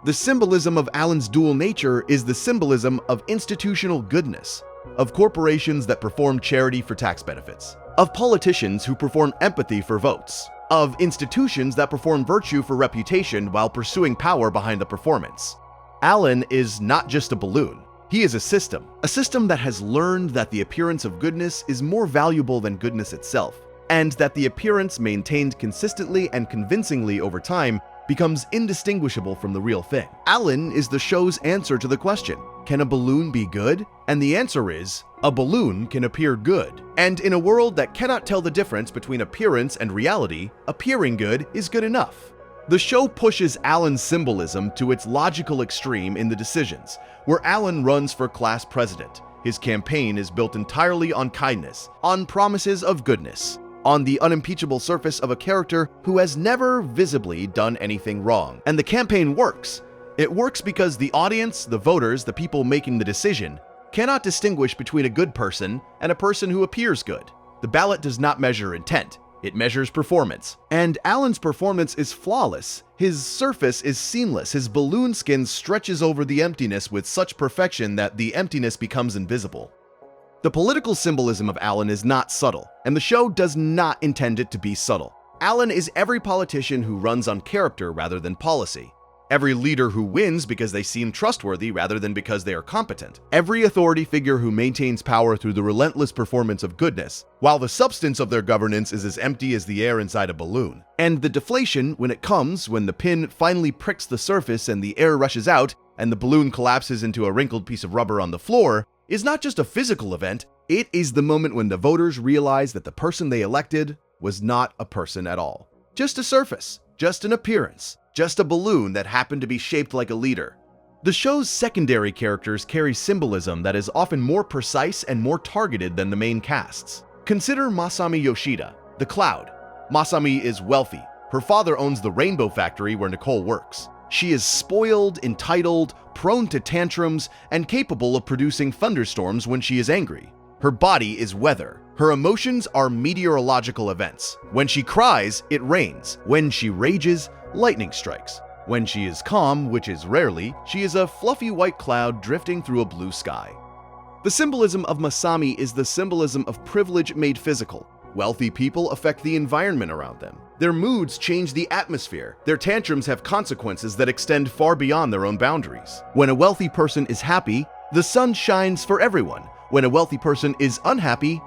The symbolism of Alan's dual nature is the symbolism of institutional goodness, of corporations that perform charity for tax benefits, of politicians who perform empathy for votes, of institutions that perform virtue for reputation while pursuing power behind the performance. Alan is not just a balloon. He is a system that has learned that the appearance of goodness is more valuable than goodness itself, and that the appearance maintained consistently and convincingly over time becomes indistinguishable from the real thing. Alan is the show's answer to the question, can a balloon be good? And the answer is, a balloon can appear good. And in a world that cannot tell the difference between appearance and reality, appearing good is good enough. The show pushes Alan's symbolism to its logical extreme in the decisions, where Alan runs for class president. His campaign is built entirely on kindness, on promises of goodness, on the unimpeachable surface of a character who has never visibly done anything wrong. And the campaign works. It works because the audience, the voters, the people making the decision, cannot distinguish between a good person and a person who appears good. The ballot does not measure intent. It measures performance. And Alan's performance is flawless. His surface is seamless. His balloon skin stretches over the emptiness with such perfection that the emptiness becomes invisible. The political symbolism of Alan is not subtle, and the show does not intend it to be subtle. Alan is every politician who runs on character rather than policy. Every leader who wins because they seem trustworthy rather than because they are competent. Every authority figure who maintains power through the relentless performance of goodness, while the substance of their governance is as empty as the air inside a balloon. And the deflation, when it comes, when the pin finally pricks the surface and the air rushes out, and the balloon collapses into a wrinkled piece of rubber on the floor, is not just a physical event, it is the moment when the voters realize that the person they elected was not a person at all. Just a surface, just an appearance, just a balloon that happened to be shaped like a leader. The show's secondary characters carry symbolism that is often more precise and more targeted than the main cast's. Consider Masami Yoshida, the Cloud. Masami is wealthy. Her father owns the rainbow factory where Nicole works. She is spoiled, entitled, prone to tantrums, and capable of producing thunderstorms when she is angry. Her body is weather. Her emotions are meteorological events. When she cries, it rains. When she rages, lightning strikes. When she is calm, which is rarely, she is a fluffy white cloud drifting through a blue sky. The symbolism of Masami is the symbolism of privilege made physical. Wealthy people affect the environment around them. Their moods change the atmosphere. Their tantrums have consequences that extend far beyond their own boundaries. When a wealthy person is happy, the sun shines for everyone. When a wealthy person is unhappy,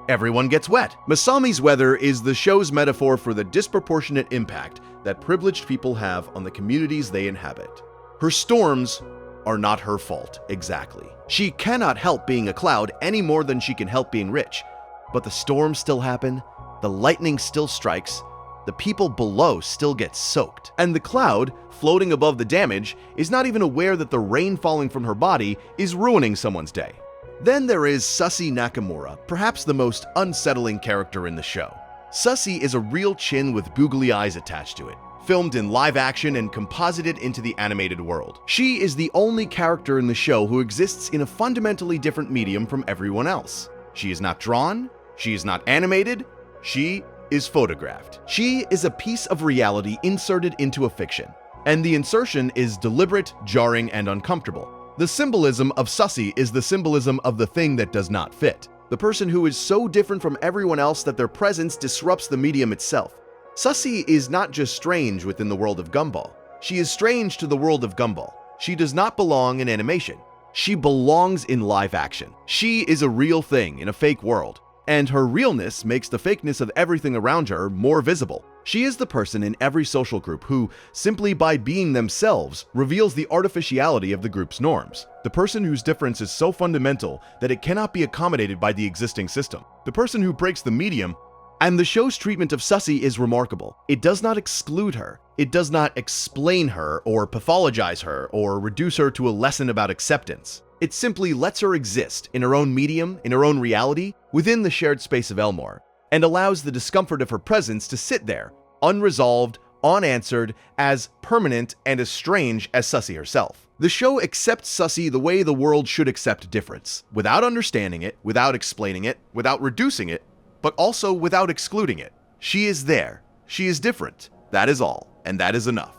everyone gets wet. Masami's weather is the show's metaphor for the disproportionate impact that privileged people have on the communities they inhabit. Her storms are not her fault, exactly. She cannot help being a cloud any more than she can help being rich. But the storms still happen, the lightning still strikes, the people below still get soaked. And the cloud, floating above the damage, is not even aware that the rain falling from her body is ruining someone's day. Then there is Sussy Nakamura, perhaps the most unsettling character in the show. Sussy is a real chin with googly eyes attached to it, filmed in live action and composited into the animated world. She is the only character in the show who exists in a fundamentally different medium from everyone else. She is not drawn, she is not animated, she is photographed. She is a piece of reality inserted into a fiction, and the insertion is deliberate, jarring, and uncomfortable. The symbolism of Sussy is the symbolism of the thing that does not fit. The person who is so different from everyone else that their presence disrupts the medium itself. Sussy is not just strange within the world of Gumball. She is strange to the world of Gumball. She does not belong in animation. She belongs in live action. She is a real thing in a fake world, and her realness makes the fakeness of everything around her more visible. She is the person in every social group who, simply by being themselves, reveals the artificiality of the group's norms. The person whose difference is so fundamental that it cannot be accommodated by the existing system. The person who breaks the medium. And the show's treatment of Sussy is remarkable. It does not exclude her. It does not explain her or pathologize her or reduce her to a lesson about acceptance. It simply lets her exist in her own medium, in her own reality, within the shared space of Elmore, and allows the discomfort of her presence to sit there, unresolved, unanswered, as permanent and as strange as Sussy herself. The show accepts Sussy the way the world should accept difference, without understanding it, without explaining it, without reducing it, but also without excluding it. She is there. She is different. That is all, and that is enough.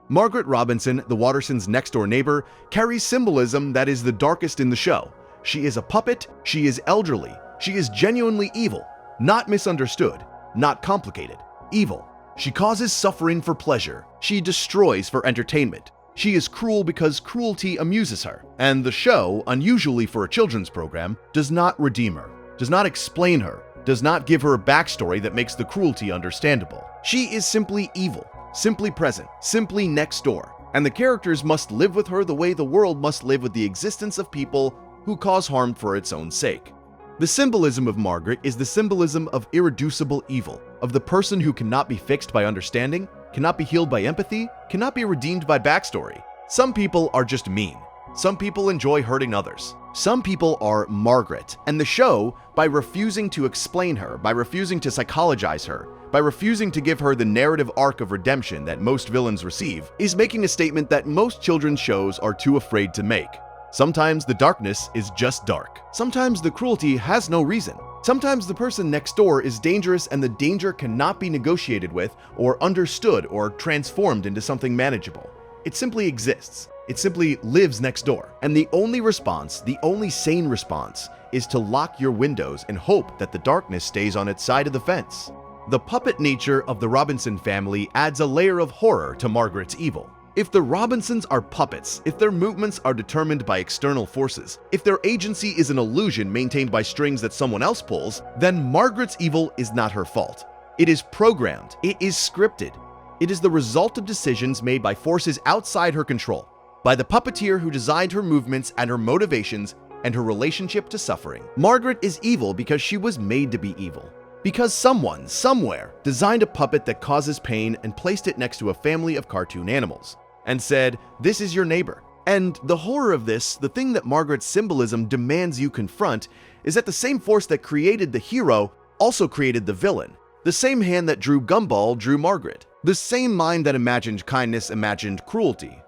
Margaret Robinson, the Wattersons' next-door neighbor, carries symbolism that is the darkest in the show. She is a puppet, she is elderly, she is genuinely evil, not misunderstood, not complicated, evil. She causes suffering for pleasure, she destroys for entertainment. She is cruel because cruelty amuses her, and the show, unusually for a children's program, does not redeem her, does not explain her, does not give her a backstory that makes the cruelty understandable. She is simply evil, simply present, simply next door, and the characters must live with her the way the world must live with the existence of people who cause harm for its own sake. The symbolism of Margaret is the symbolism of irreducible evil, of the person who cannot be fixed by understanding, cannot be healed by empathy, cannot be redeemed by backstory. Some people are just mean. Some people enjoy hurting others. Some people are Margaret, and the show, by refusing to explain her, by refusing to psychologize her, by refusing to give her the narrative arc of redemption that most villains receive, is making a statement that most children's shows are too afraid to make. Sometimes the darkness is just dark. Sometimes the cruelty has no reason. Sometimes the person next door is dangerous and the danger cannot be negotiated with or understood or transformed into something manageable. It simply exists. It simply lives next door. And the only response, the only sane response, is to lock your windows and hope that the darkness stays on its side of the fence. The puppet nature of the Robinson family adds a layer of horror to Margaret's evil. If the Robinsons are puppets, if their movements are determined by external forces, if their agency is an illusion maintained by strings that someone else pulls, then Margaret's evil is not her fault. It is programmed. It is scripted. It is the result of decisions made by forces outside her control, by the puppeteer who designed her movements and her motivations and her relationship to suffering. Margaret is evil because she was made to be evil. Because someone, somewhere, designed a puppet that causes pain and placed it next to a family of cartoon animals, and said, "This is your neighbor." And the horror of this, the thing that Margaret's symbolism demands you confront, is that the same force that created the hero also created the villain. The same hand that drew Gumball drew Margaret. The same mind that imagined kindness imagined cruelty.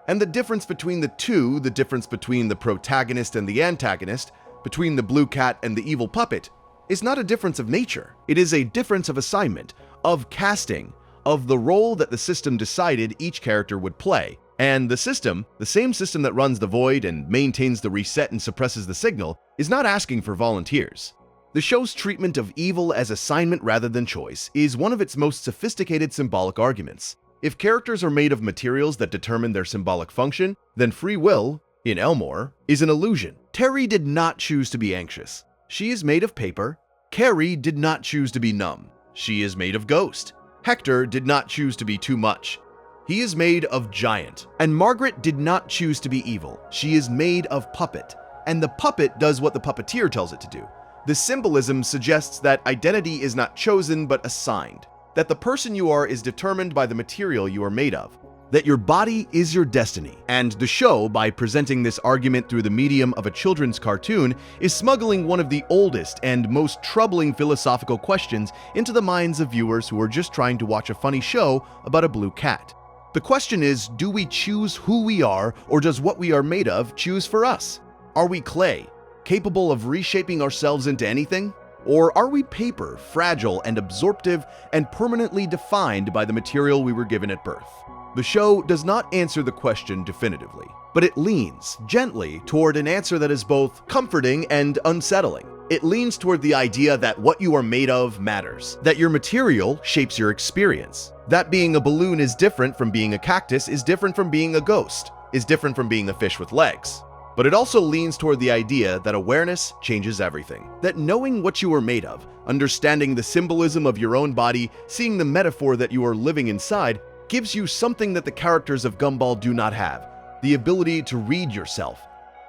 And the difference between the two, the difference between the protagonist and the antagonist, between the blue cat and the evil puppet, is not a difference of nature. It is a difference of assignment, of casting, of the role that the system decided each character would play. And the system, the same system that runs the void and maintains the reset and suppresses the signal, is not asking for volunteers. The show's treatment of evil as assignment rather than choice is one of its most sophisticated symbolic arguments. If characters are made of materials that determine their symbolic function, then free will, in Elmore, is an illusion. Terry did not choose to be anxious. She is made of paper. Carrie did not choose to be numb. She is made of ghost. Hector did not choose to be too much. He is made of giant. And Margaret did not choose to be evil. She is made of puppet. And the puppet does what the puppeteer tells it to do. The symbolism suggests that identity is not chosen but assigned, that the person you are is determined by the material you are made of, that your body is your destiny. And the show, by presenting this argument through the medium of a children's cartoon, is smuggling one of the oldest and most troubling philosophical questions into the minds of viewers who are just trying to watch a funny show about a blue cat. The question is, do we choose who we are, or does what we are made of choose for us? Are we clay, capable of reshaping ourselves into anything? Or are we paper, fragile and absorptive and permanently defined by the material we were given at birth? The show does not answer the question definitively, but it leans gently toward an answer that is both comforting and unsettling. It leans toward the idea that what you are made of matters, that your material shapes your experience, that being a balloon is different from being a cactus is different from being a ghost, is different from being a fish with legs. But it also leans toward the idea that awareness changes everything. That knowing what you are made of, understanding the symbolism of your own body, seeing the metaphor that you are living inside, gives you something that the characters of Gumball do not have: the ability to read yourself,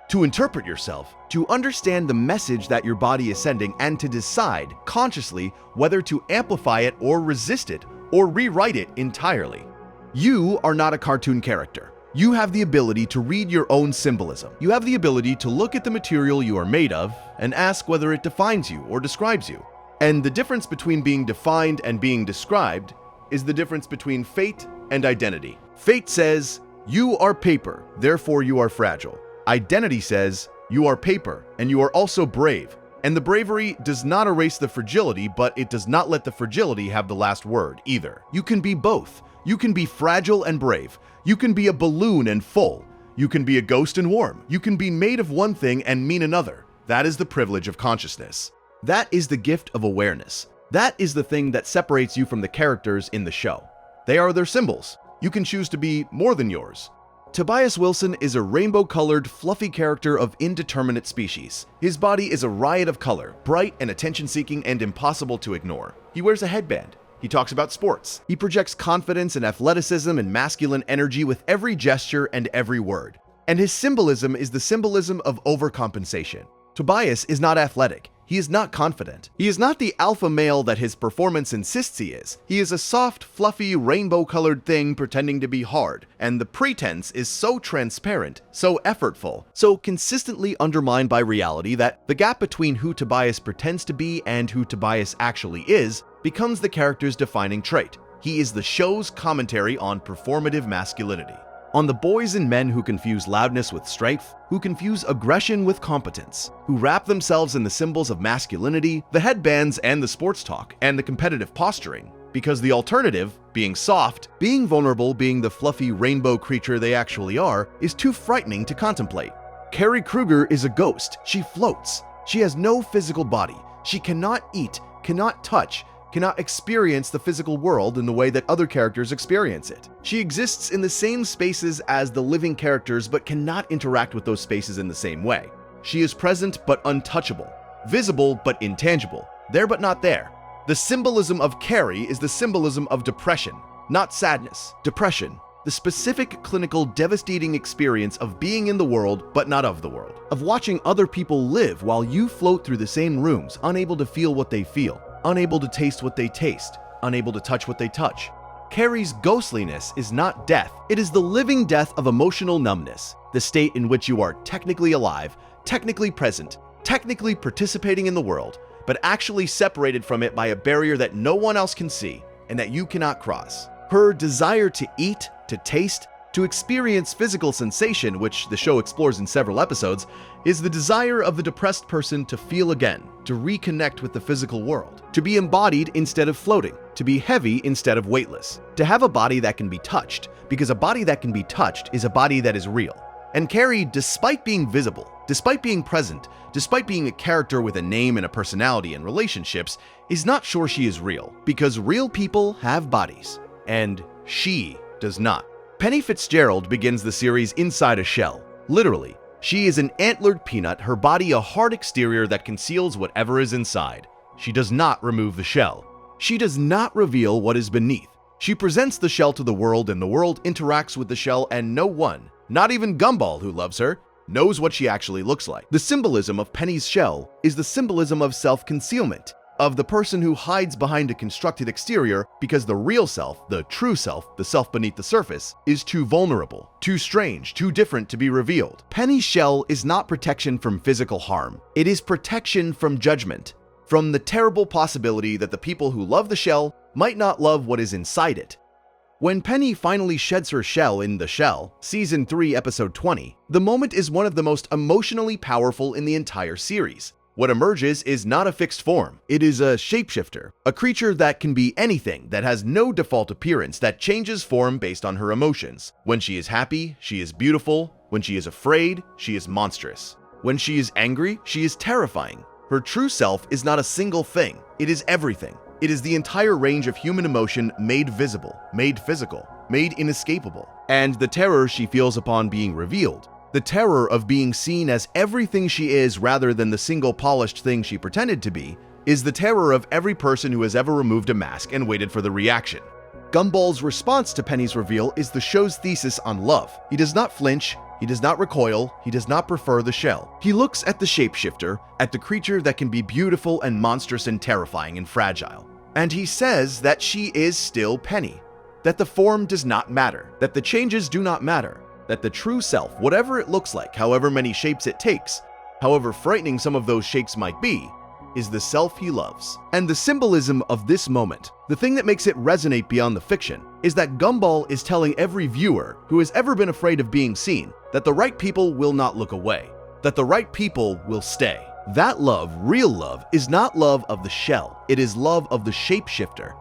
to interpret yourself, to understand the message that your body is sending, and to decide consciously whether to amplify it or resist it or rewrite it entirely. You are not a cartoon character. You have the ability to read your own symbolism. You have the ability to look at the material you are made of and ask whether it defines you or describes you. And the difference between being defined and being described is the difference between fate and identity. Fate says, you are paper, therefore you are fragile. Identity says, you are paper, and you are also brave. And the bravery does not erase the fragility, but it does not let the fragility have the last word either. You can be both. You can be fragile and brave. You can be a balloon and full. You can be a ghost and warm. You can be made of one thing and mean another. That is the privilege of consciousness. That is the gift of awareness. That is the thing that separates you from the characters in the show. They are their symbols. You can choose to be more than yours. Tobias Wilson is a rainbow-colored, fluffy character of indeterminate species. His body is a riot of color, bright and attention-seeking and impossible to ignore. He wears a headband. He talks about sports. He projects confidence and athleticism and masculine energy with every gesture and every word. And his symbolism is the symbolism of overcompensation. Tobias is not athletic. He is not confident. He is not the alpha male that his performance insists he is. He is a soft, fluffy, rainbow-colored thing pretending to be hard, and the pretense is so transparent, so effortful, so consistently undermined by reality that the gap between who Tobias pretends to be and who Tobias actually is becomes the character's defining trait. He is the show's commentary on performative masculinity, on the boys and men who confuse loudness with strength, who confuse aggression with competence, who wrap themselves in the symbols of masculinity, the headbands and the sports talk, and the competitive posturing, because the alternative, being soft, being vulnerable, being the fluffy rainbow creature they actually are, is too frightening to contemplate. Carrie Kruger is a ghost. She floats. She has no physical body. She cannot eat, cannot touch, cannot experience the physical world in the way that other characters experience it. She exists in the same spaces as the living characters but cannot interact with those spaces in the same way. She is present but untouchable, visible but intangible, there but not there. The symbolism of Carrie is the symbolism of depression, not sadness. Depression, the specific clinical devastating experience of being in the world but not of the world, of watching other people live while you float through the same rooms, unable to feel what they feel, unable to taste what they taste, unable to touch what they touch. Carrie's ghostliness is not death. It is the living death of emotional numbness, the state in which you are technically alive, technically present, technically participating in the world, but actually separated from it by a barrier that no one else can see and that you cannot cross. Her desire to eat, to taste, to experience physical sensation, which the show explores in several episodes, is the desire of the depressed person to feel again, to reconnect with the physical world, to be embodied instead of floating, to be heavy instead of weightless, to have a body that can be touched, because a body that can be touched is a body that is real. And Carrie, despite being visible, despite being present, despite being a character with a name and a personality and relationships, is not sure she is real, because real people have bodies, and she does not. Penny Fitzgerald begins the series inside a shell. Literally, she is an antlered peanut, her body a hard exterior that conceals whatever is inside. She does not remove the shell. She does not reveal what is beneath. She presents the shell to the world and the world interacts with the shell, and no one, not even Gumball, who loves her, knows what she actually looks like. The symbolism of Penny's shell is the symbolism of self-concealment, of the person who hides behind a constructed exterior because the real self, the true self, the self beneath the surface, is too vulnerable, too strange, too different to be revealed. Penny's shell is not protection from physical harm. It is protection from judgment, from the terrible possibility that the people who love the shell might not love what is inside it. When Penny finally sheds her shell in The Shell, Season 3, Episode 20, the moment is one of the most emotionally powerful in the entire series. What emerges is not a fixed form. It is a shapeshifter, a creature that can be anything, that has no default appearance, that changes form based on her emotions. When she is happy, she is beautiful. When she is afraid, she is monstrous. When she is angry, she is terrifying. Her true self is not a single thing. It is everything. It is the entire range of human emotion made visible, made physical, made inescapable. And the terror she feels upon being revealed, the terror of being seen as everything she is rather than the single polished thing she pretended to be, is the terror of every person who has ever removed a mask and waited for the reaction. Gumball's response to Penny's reveal is the show's thesis on love. He does not flinch, he does not recoil, he does not prefer the shell. He looks at the shapeshifter, at the creature that can be beautiful and monstrous and terrifying and fragile. And he says that she is still Penny, that the form does not matter, that the changes do not matter, that the true self, whatever it looks like, however many shapes it takes, however frightening some of those shapes might be, is the self he loves. And the symbolism of this moment, the thing that makes it resonate beyond the fiction, is that Gumball is telling every viewer who has ever been afraid of being seen that the right people will not look away, that the right people will stay. That love, real love, is not love of the shell, it is love of the shapeshifter.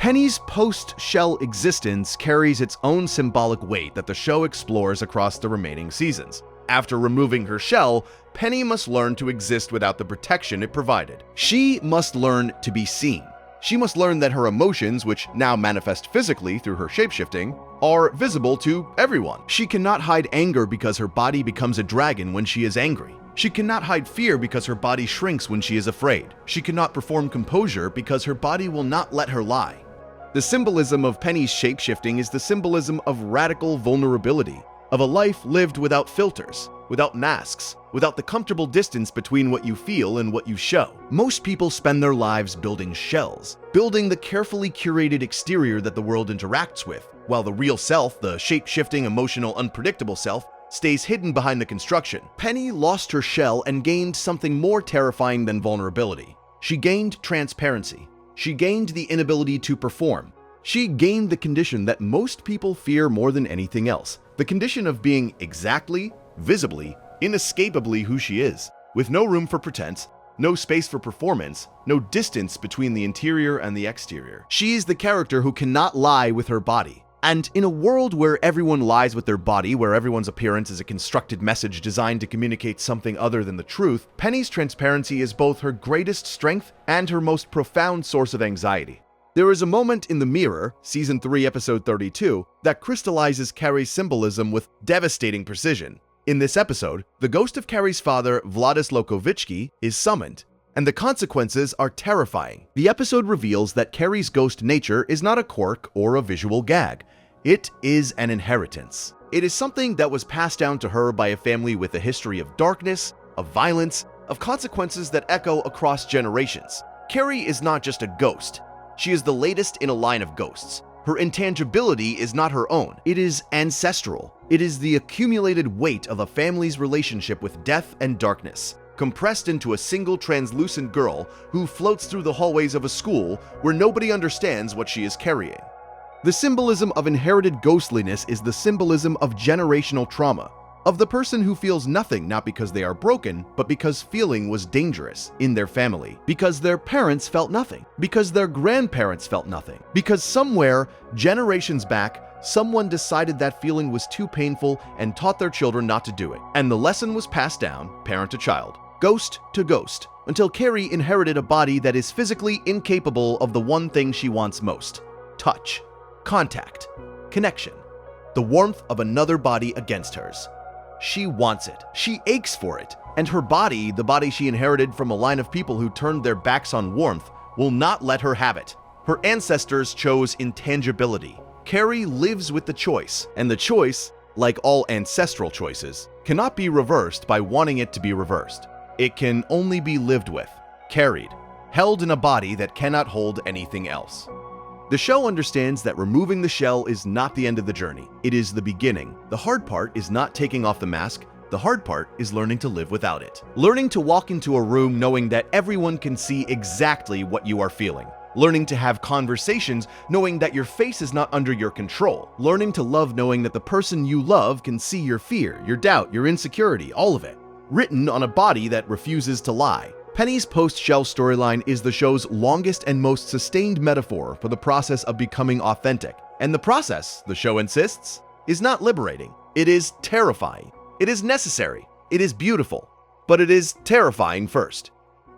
Penny's post-shell existence carries its own symbolic weight that the show explores across the remaining seasons. After removing her shell, Penny must learn to exist without the protection it provided. She must learn to be seen. She must learn that her emotions, which now manifest physically through her shapeshifting, are visible to everyone. She cannot hide anger because her body becomes a dragon when she is angry. She cannot hide fear because her body shrinks when she is afraid. She cannot perform composure because her body will not let her lie. The symbolism of Penny's shapeshifting is the symbolism of radical vulnerability, of a life lived without filters, without masks, without the comfortable distance between what you feel and what you show. Most people spend their lives building shells, building the carefully curated exterior that the world interacts with, while the real self, the shape-shifting, emotional, unpredictable self, stays hidden behind the construction. Penny lost her shell and gained something more terrifying than vulnerability. She gained transparency. She gained the inability to perform. She gained the condition that most people fear more than anything else, the condition of being exactly, visibly, inescapably who she is, with no room for pretense, no space for performance, no distance between the interior and the exterior. She is the character who cannot lie with her body. And in a world where everyone lies with their body, where everyone's appearance is a constructed message designed to communicate something other than the truth, Penny's transparency is both her greatest strength and her most profound source of anxiety. There is a moment in The Mirror, Season 3, Episode 32, that crystallizes Carrie's symbolism with devastating precision. In this episode, the ghost of Carrie's father, Vladis Lokovichki, is summoned, and the consequences are terrifying. The episode reveals that Carrie's ghost nature is not a quirk or a visual gag. It is an inheritance. It is something that was passed down to her by a family with a history of darkness, of violence, of consequences that echo across generations. Carrie is not just a ghost. She is the latest in a line of ghosts. Her intangibility is not her own. It is ancestral. It is the accumulated weight of a family's relationship with death and darkness, compressed into a single translucent girl who floats through the hallways of a school where nobody understands what she is carrying. The symbolism of inherited ghostliness is the symbolism of generational trauma, of the person who feels nothing not because they are broken, but because feeling was dangerous in their family, because their parents felt nothing, because their grandparents felt nothing, because somewhere, generations back, someone decided that feeling was too painful and taught their children not to do it. And the lesson was passed down, parent to child, ghost to ghost, until Carrie inherited a body that is physically incapable of the one thing she wants most: touch, contact, connection, the warmth of another body against hers. She wants it. She aches for it. And her body, the body she inherited from a line of people who turned their backs on warmth, will not let her have it. Her ancestors chose intangibility. Carrie lives with the choice, and the choice, like all ancestral choices, cannot be reversed by wanting it to be reversed. It can only be lived with, carried, held in a body that cannot hold anything else. The show understands that removing the shell is not the end of the journey. It is the beginning. The hard part is not taking off the mask. The hard part is learning to live without it. Learning to walk into a room knowing that everyone can see exactly what you are feeling. Learning to have conversations knowing that your face is not under your control. Learning to love knowing that the person you love can see your fear, your doubt, your insecurity, all of it. Written on a body that refuses to lie. Penny's post-shell storyline is the show's longest and most sustained metaphor for the process of becoming authentic. And the process, the show insists, is not liberating. It is terrifying. It is necessary. It is beautiful. But it is terrifying first.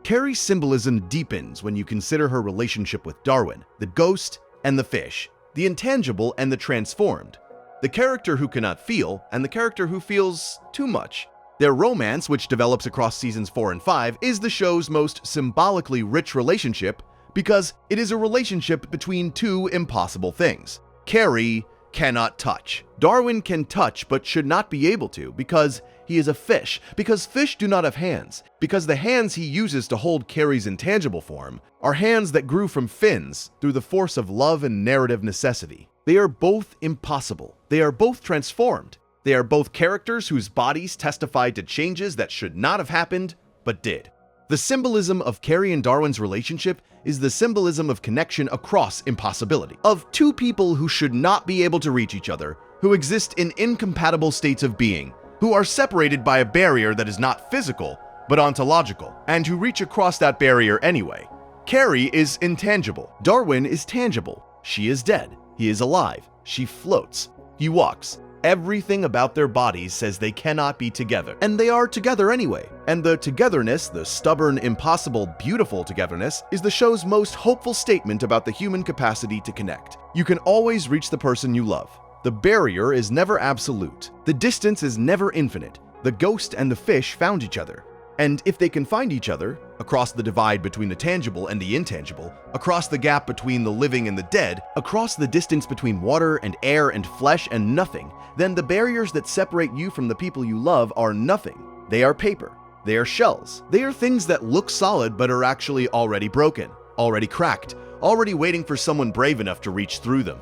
Carrie's symbolism deepens when you consider her relationship with Darwin, the ghost and the fish, the intangible and the transformed, the character who cannot feel and the character who feels too much. Their romance, which develops across seasons 4 and 5, is the show's most symbolically rich relationship because it is a relationship between two impossible things. Carrie cannot touch. Darwin can touch but should not be able to because he is a fish, because fish do not have hands, because the hands he uses to hold Carrie's intangible form are hands that grew from fins through the force of love and narrative necessity. They are both impossible. They are both transformed. They are both characters whose bodies testified to changes that should not have happened, but did. The symbolism of Carrie and Darwin's relationship is the symbolism of connection across impossibility, of two people who should not be able to reach each other, who exist in incompatible states of being, who are separated by a barrier that is not physical, but ontological, and who reach across that barrier anyway. Carrie is intangible. Darwin is tangible. She is dead. He is alive. She floats. He walks. Everything about their bodies says they cannot be together, and they are together anyway. And the togetherness, the stubborn, impossible, beautiful togetherness, is the show's most hopeful statement about the human capacity to connect. You can always reach the person you love. The barrier is never absolute. The distance is never infinite. The ghost and the fish found each other. And if they can find each other, across the divide between the tangible and the intangible, across the gap between the living and the dead, across the distance between water and air and flesh and nothing, then the barriers that separate you from the people you love are nothing. They are paper. They are shells. They are things that look solid but are actually already broken, already cracked, already waiting for someone brave enough to reach through them.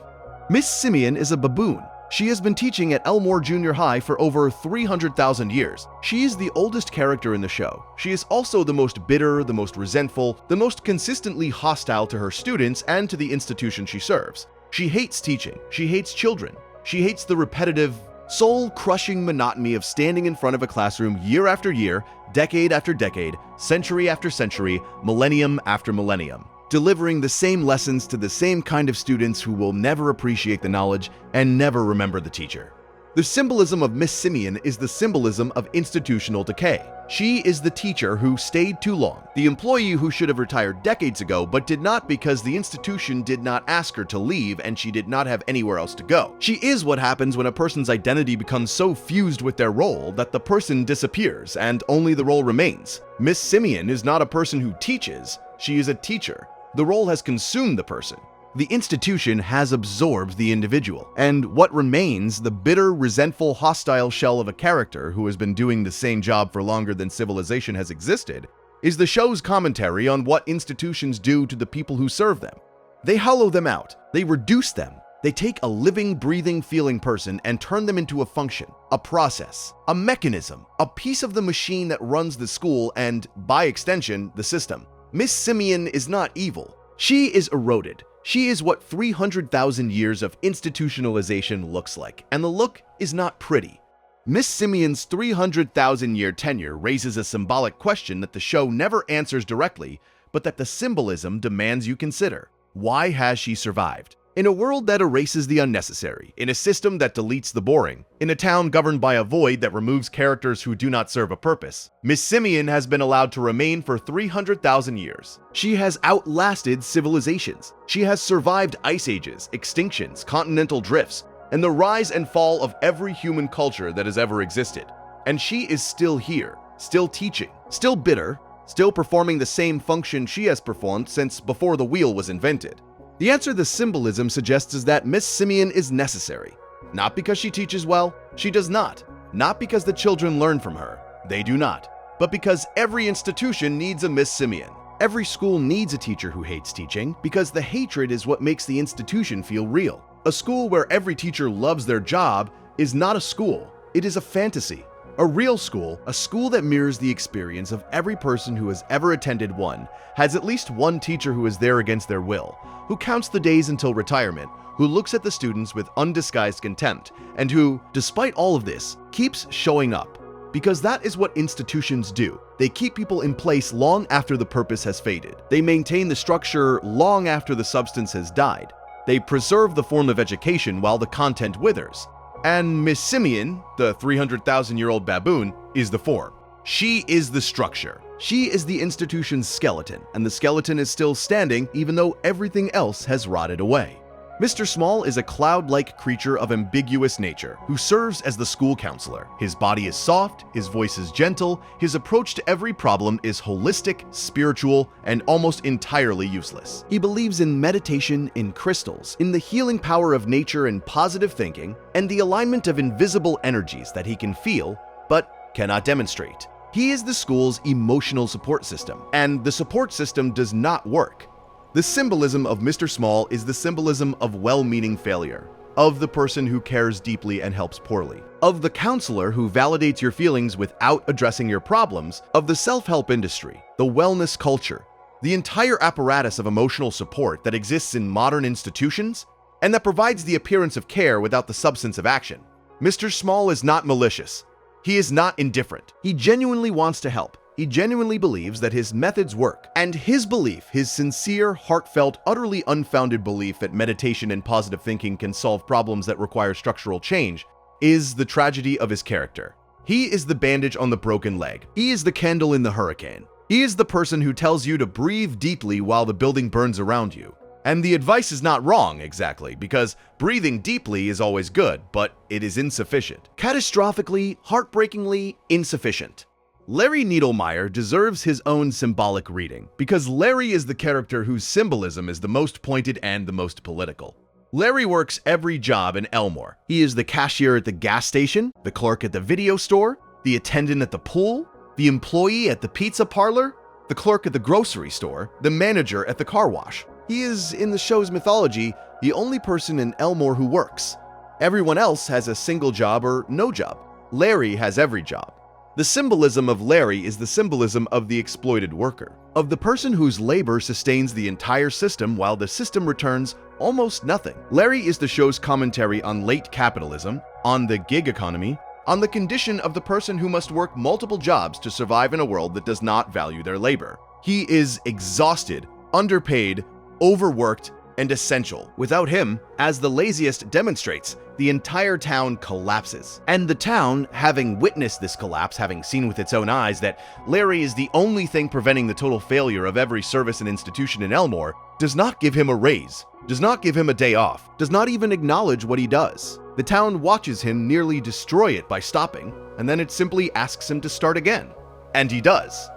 Miss Simeon is a baboon. She has been teaching at Elmore Junior High for over 300,000 years. She is the oldest character in the show. She is also the most bitter, the most resentful, the most consistently hostile to her students and to the institution she serves. She hates teaching. She hates children. She hates the repetitive, soul-crushing monotony of standing in front of a classroom year after year, decade after decade, century after century, millennium after millennium. delivering the same lessons to the same kind of students who will never appreciate the knowledge and never remember the teacher. The symbolism of Miss Simeon is the symbolism of institutional decay. She is the teacher who stayed too long, the employee who should have retired decades ago but did not because the institution did not ask her to leave and she did not have anywhere else to go. She is what happens when a person's identity becomes so fused with their role that the person disappears and only the role remains. Miss Simeon is not a person who teaches, she is a teacher. The role has consumed the person. The institution has absorbed the individual, and what remains, the bitter, resentful, hostile shell of a character who has been doing the same job for longer than civilization has existed, is the show's commentary on what institutions do to the people who serve them. They hollow them out, they reduce them, they take a living, breathing, feeling person and turn them into a function, a process, a mechanism, a piece of the machine that runs the school and, by extension, the system. Miss Simeon is not evil. She is eroded. She is what 300,000 years of institutionalization looks like, and the look is not pretty. Miss Simeon's 300,000-year tenure raises a symbolic question that the show never answers directly, but that the symbolism demands you consider. Why has she survived? In a world that erases the unnecessary, in a system that deletes the boring, in a town governed by a void that removes characters who do not serve a purpose, Miss Simeon has been allowed to remain for 300,000 years. She has outlasted civilizations. She has survived ice ages, extinctions, continental drifts, and the rise and fall of every human culture that has ever existed. And she is still here, still teaching, still bitter, still performing the same function she has performed since before the wheel was invented. The answer the symbolism suggests is that Miss Simeon is necessary. Not because she teaches well, she does not. Not because the children learn from her, they do not. But because every institution needs a Miss Simeon. Every school needs a teacher who hates teaching because the hatred is what makes the institution feel real. A school where every teacher loves their job is not a school, it is a fantasy. A real school, a school that mirrors the experience of every person who has ever attended one, has at least one teacher who is there against their will, who counts the days until retirement, who looks at the students with undisguised contempt, and who, despite all of this, keeps showing up. Because that is what institutions do. They keep people in place long after the purpose has faded. They maintain the structure long after the substance has died. They preserve the form of education while the content withers. And Miss Simeon, the 300,000-year-old baboon, is the form. She is the structure. She is the institution's skeleton, and the skeleton is still standing even though everything else has rotted away. Mr. Small is a cloud-like creature of ambiguous nature who serves as the school counselor. His body is soft, his voice is gentle, his approach to every problem is holistic, spiritual, and almost entirely useless. He believes in meditation, in crystals, in the healing power of nature and positive thinking, and the alignment of invisible energies that he can feel, but cannot demonstrate. He is the school's emotional support system, and the support system does not work. The symbolism of Mr. Small is the symbolism of well-meaning failure, of the person who cares deeply and helps poorly, of the counselor who validates your feelings without addressing your problems, of the self-help industry, the wellness culture, the entire apparatus of emotional support that exists in modern institutions and that provides the appearance of care without the substance of action. Mr. Small is not malicious. He is not indifferent. He genuinely wants to help. He genuinely believes that his methods work, and his belief, his sincere, heartfelt, utterly unfounded belief that meditation and positive thinking can solve problems that require structural change, is the tragedy of his character. He is the bandage on the broken leg. He is the candle in the hurricane. He is the person who tells you to breathe deeply while the building burns around you. And the advice is not wrong, exactly, because breathing deeply is always good, but it is insufficient. Catastrophically, heartbreakingly insufficient. Larry Needlemeyer deserves his own symbolic reading, because Larry is the character whose symbolism is the most pointed and the most political. Larry works every job in Elmore. He is the cashier at the gas station, the clerk at the video store, the attendant at the pool, the employee at the pizza parlor, the clerk at the grocery store, the manager at the car wash. He is, in the show's mythology, the only person in Elmore who works. Everyone else has a single job or no job. Larry has every job. The symbolism of Larry is the symbolism of the exploited worker, of the person whose labor sustains the entire system while the system returns almost nothing. Larry is the show's commentary on late capitalism, on the gig economy, on the condition of the person who must work multiple jobs to survive in a world that does not value their labor. He is exhausted, underpaid, overworked, and essential. Without him, as the laziest demonstrates, the entire town collapses. And the town, having witnessed this collapse, having seen with its own eyes that Larry is the only thing preventing the total failure of every service and institution in Elmore, does not give him a raise, does not give him a day off, does not even acknowledge what he does. The town watches him nearly destroy it by stopping, and then it simply asks him to start again. And he does,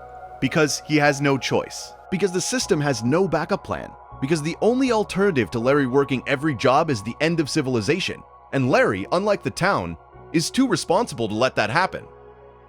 because he has no choice, because the system has no backup plan, because the only alternative to Larry working every job is the end of civilization, and Larry, unlike the town, is too responsible to let that happen.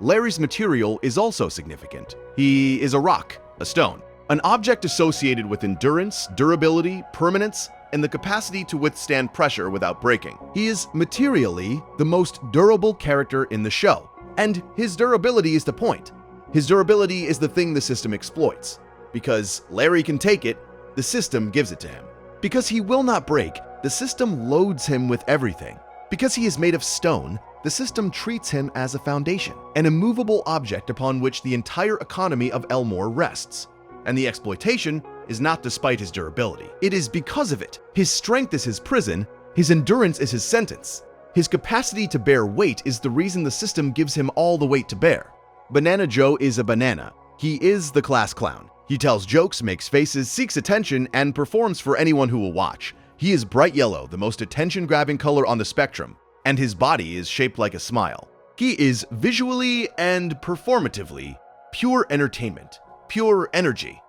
Larry's material is also significant. He is a rock, a stone, an object associated with endurance, durability, permanence, and the capacity to withstand pressure without breaking. He is materially the most durable character in the show, and his durability is the point. His durability is the thing the system exploits. Because Larry can take it, the system gives it to him. Because he will not break, the system loads him with everything. Because he is made of stone, the system treats him as a foundation, an immovable object upon which the entire economy of Elmore rests. And the exploitation is not despite his durability. It is because of it. His strength is his prison, his endurance is his sentence. His capacity to bear weight is the reason the system gives him all the weight to bear. Banana Joe is a banana. He is the class clown. He tells jokes, makes faces, seeks attention, and performs for anyone who will watch. He is bright yellow, the most attention-grabbing color on the spectrum, and his body is shaped like a smile. He is visually and performatively pure entertainment, pure energy,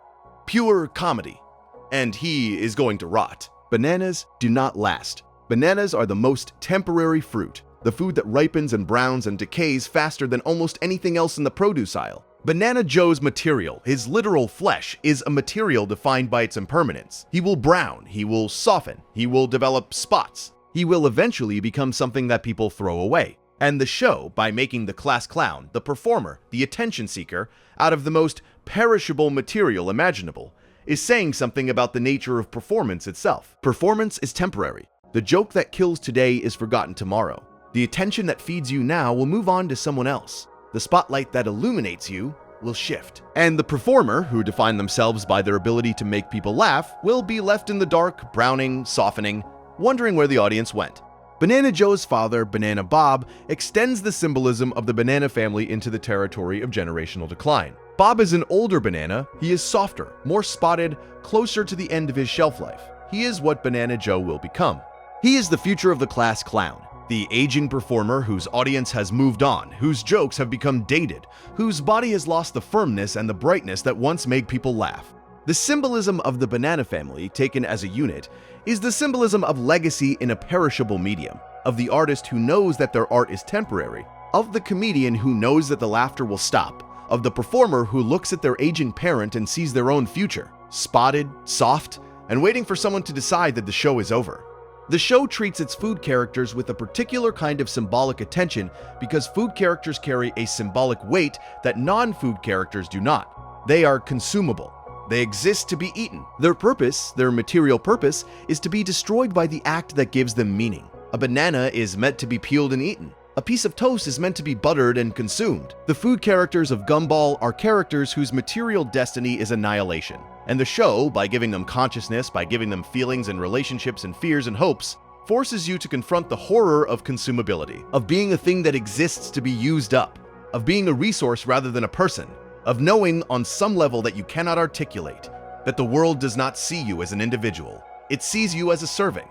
pure comedy, and he is going to rot. Bananas do not last. Bananas are the most temporary fruit, the food that ripens and browns and decays faster than almost anything else in the produce aisle. Banana Joe's material, his literal flesh, is a material defined by its impermanence. He will brown, he will soften, he will develop spots. He will eventually become something that people throw away. And the show, by making the class clown, the performer, the attention seeker, out of the most perishable material imaginable, is saying something about the nature of performance itself. Performance is temporary. The joke that kills today is forgotten tomorrow. The attention that feeds you now will move on to someone else. The spotlight that illuminates you will shift. And the performer, who define themselves by their ability to make people laugh, will be left in the dark, browning, softening, wondering where the audience went. Banana Joe's father, Banana Bob, extends the symbolism of the banana family into the territory of generational decline. Bob is an older banana. He is softer, more spotted, closer to the end of his shelf life. He is what Banana Joe will become. He is the future of the class clown. The aging performer whose audience has moved on, whose jokes have become dated, whose body has lost the firmness and the brightness that once made people laugh. The symbolism of the banana family, taken as a unit, is the symbolism of legacy in a perishable medium, of the artist who knows that their art is temporary, of the comedian who knows that the laughter will stop, of the performer who looks at their aging parent and sees their own future, spotted, soft, and waiting for someone to decide that the show is over. The show treats its food characters with a particular kind of symbolic attention because food characters carry a symbolic weight that non-food characters do not. They are consumable. They exist to be eaten. Their purpose, their material purpose, is to be destroyed by the act that gives them meaning. A banana is meant to be peeled and eaten. A piece of toast is meant to be buttered and consumed. The food characters of Gumball are characters whose material destiny is annihilation. And the show, by giving them consciousness, by giving them feelings and relationships and fears and hopes, forces you to confront the horror of consumability, of being a thing that exists to be used up, of being a resource rather than a person, of knowing on some level that you cannot articulate, that the world does not see you as an individual. It sees you as a serving.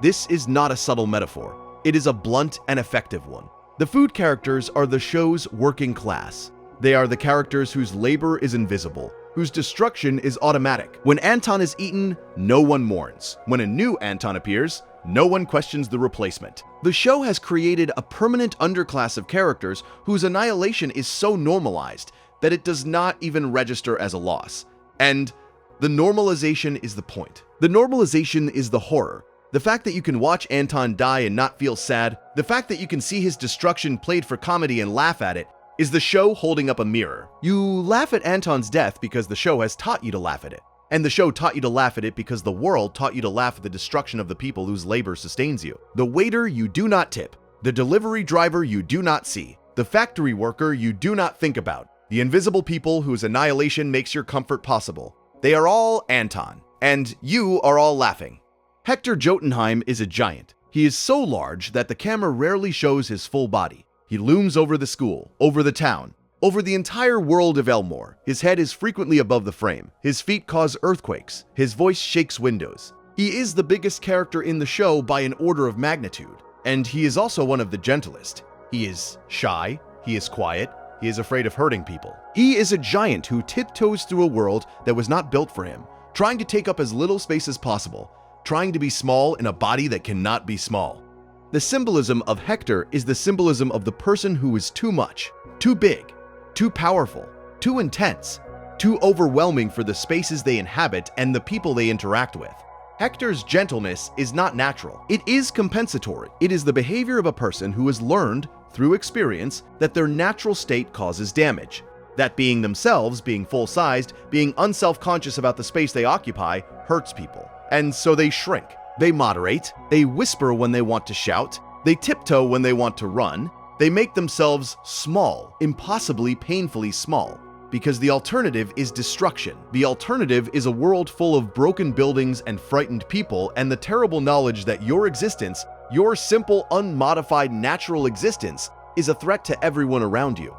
This is not a subtle metaphor. It is a blunt and effective one. The food characters are the show's working class. They are the characters whose labor is invisible, whose destruction is automatic. When Anton is eaten, no one mourns. When a new Anton appears, no one questions the replacement. The show has created a permanent underclass of characters whose annihilation is so normalized that it does not even register as a loss. And the normalization is the point. The normalization is the horror. The fact that you can watch Anton die and not feel sad, the fact that you can see his destruction played for comedy and laugh at it, is the show holding up a mirror. You laugh at Anton's death because the show has taught you to laugh at it. And the show taught you to laugh at it because the world taught you to laugh at the destruction of the people whose labor sustains you. The waiter you do not tip, the delivery driver you do not see, the factory worker you do not think about, the invisible people whose annihilation makes your comfort possible. They are all Anton, and you are all laughing. Hector Jotunheim is a giant. He is so large that the camera rarely shows his full body. He looms over the school, over the town, over the entire world of Elmore. His head is frequently above the frame. His feet cause earthquakes. His voice shakes windows. He is the biggest character in the show by an order of magnitude, and he is also one of the gentlest. He is shy, he is quiet, he is afraid of hurting people. He is a giant who tiptoes through a world that was not built for him, trying to take up as little space as possible, trying to be small in a body that cannot be small. The symbolism of Hector is the symbolism of the person who is too much, too big, too powerful, too intense, too overwhelming for the spaces they inhabit and the people they interact with. Hector's gentleness is not natural. It is compensatory. It is the behavior of a person who has learned through experience that their natural state causes damage, that being themselves, being full-sized, being unself-conscious about the space they occupy hurts people. And so they shrink. They moderate. They whisper when they want to shout. They tiptoe when they want to run. They make themselves small, impossibly painfully small. Because the alternative is destruction. The alternative is a world full of broken buildings and frightened people, and the terrible knowledge that your existence, your simple, unmodified, natural existence, is a threat to everyone around you.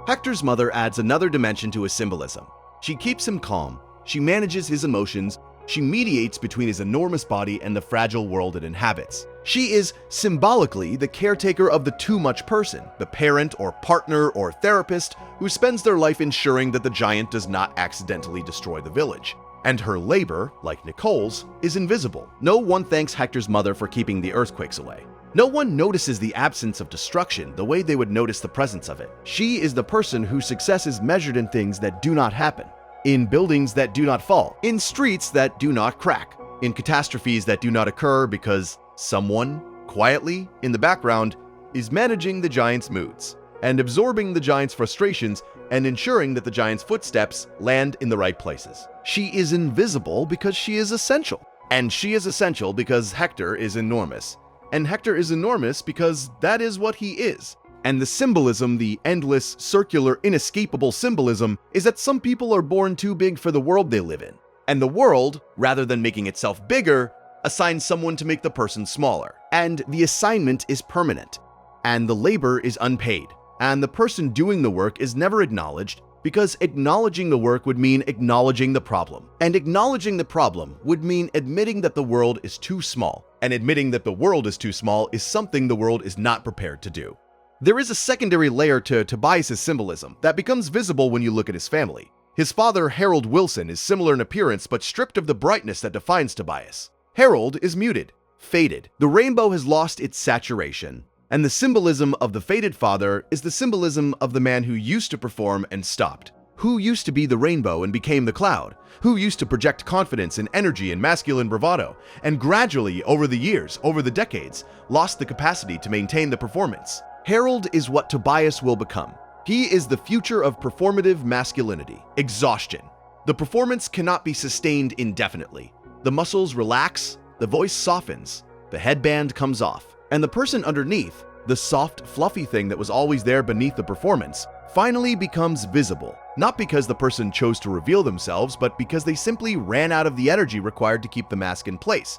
Hector's mother adds another dimension to his symbolism. She keeps him calm. She manages his emotions. She mediates between his enormous body and the fragile world it inhabits. She is symbolically the caretaker of the too much person, the parent or partner or therapist who spends their life ensuring that the giant does not accidentally destroy the village. And her labor, like Nicole's, is invisible. No one thanks Hector's mother for keeping the earthquakes away. No one notices the absence of destruction the way they would notice the presence of it. She is the person whose success is measured in things that do not happen, in buildings that do not fall, in streets that do not crack, in catastrophes that do not occur because someone, quietly, in the background, is managing the giant's moods, and absorbing the giant's frustrations, and ensuring that the giant's footsteps land in the right places. She is invisible because she is essential. And she is essential because Hector is enormous. And Hector is enormous because that is what he is. And the symbolism, the endless, circular, inescapable symbolism, is that some people are born too big for the world they live in. And the world, rather than making itself bigger, assigns someone to make the person smaller. And the assignment is permanent. And the labor is unpaid. And the person doing the work is never acknowledged, because acknowledging the work would mean acknowledging the problem. And acknowledging the problem would mean admitting that the world is too small. And admitting that the world is too small is something the world is not prepared to do. There is a secondary layer to Tobias' symbolism that becomes visible when you look at his family. His father, Harold Wilson, is similar in appearance but stripped of the brightness that defines Tobias. Harold is muted, faded. The rainbow has lost its saturation, and the symbolism of the faded father is the symbolism of the man who used to perform and stopped, who used to be the rainbow and became the cloud, who used to project confidence and energy and masculine bravado, and gradually, over the years, over the decades, lost the capacity to maintain the performance. Harold is what Tobias will become. He is the future of performative masculinity, exhaustion. The performance cannot be sustained indefinitely. The muscles relax, the voice softens, the headband comes off, and the person underneath, the soft, fluffy thing that was always there beneath the performance, finally becomes visible, not because the person chose to reveal themselves, but because they simply ran out of the energy required to keep the mask in place.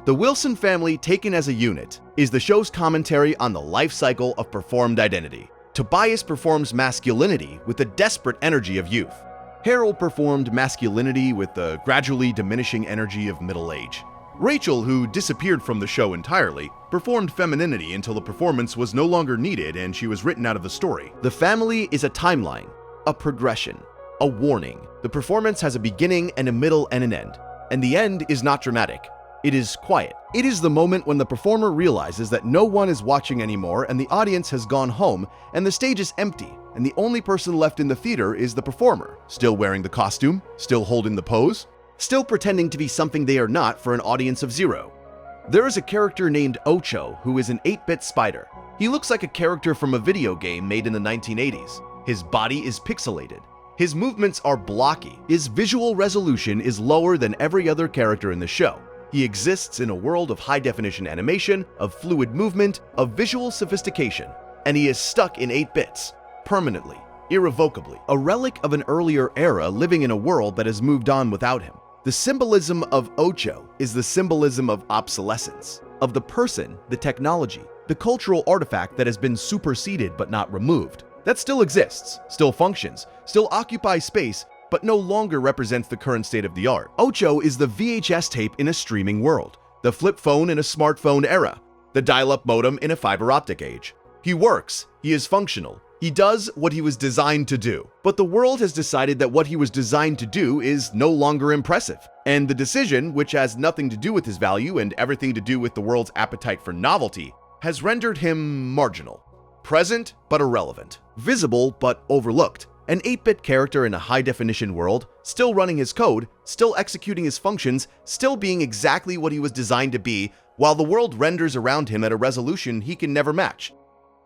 The Wilson family, taken as a unit, is the show's commentary on the life cycle of performed identity. Tobias performs masculinity with the desperate energy of youth. Harold performed masculinity with the gradually diminishing energy of middle age. Rachel, who disappeared from the show entirely, performed femininity until the performance was no longer needed and she was written out of the story. The family is a timeline, a progression, a warning. The performance has a beginning and a middle and an end. And the end is not dramatic. It is quiet. It is the moment when the performer realizes that no one is watching anymore and the audience has gone home and the stage is empty and the only person left in the theater is the performer, still wearing the costume, still holding the pose, still pretending to be something they are not for an audience of zero. There is a character named Ocho who is an 8-bit spider. He looks like a character from a video game made in the 1980s. His body is pixelated. His movements are blocky. His visual resolution is lower than every other character in the show. He exists in a world of high-definition animation, of fluid movement, of visual sophistication, and he is stuck in 8 bits, permanently. irrevocably, a relic of an earlier era living in a world that has moved on without him. The symbolism of Ocho is the symbolism of obsolescence, of the person, the technology, the cultural artifact that has been superseded but not removed, that still exists, still functions, still occupies space, but no longer represents the current state of the art. Ocho is the VHS tape in a streaming world, the flip phone in a smartphone era, the dial-up modem in a fiber optic age. He works, he is functional, he does what he was designed to do. But the world has decided that what he was designed to do is no longer impressive. And the decision, which has nothing to do with his value and everything to do with the world's appetite for novelty, has rendered him marginal. Present but irrelevant. Visible but overlooked. An 8-bit character in a high-definition world, still running his code, still executing his functions, still being exactly what he was designed to be, while the world renders around him at a resolution he can never match.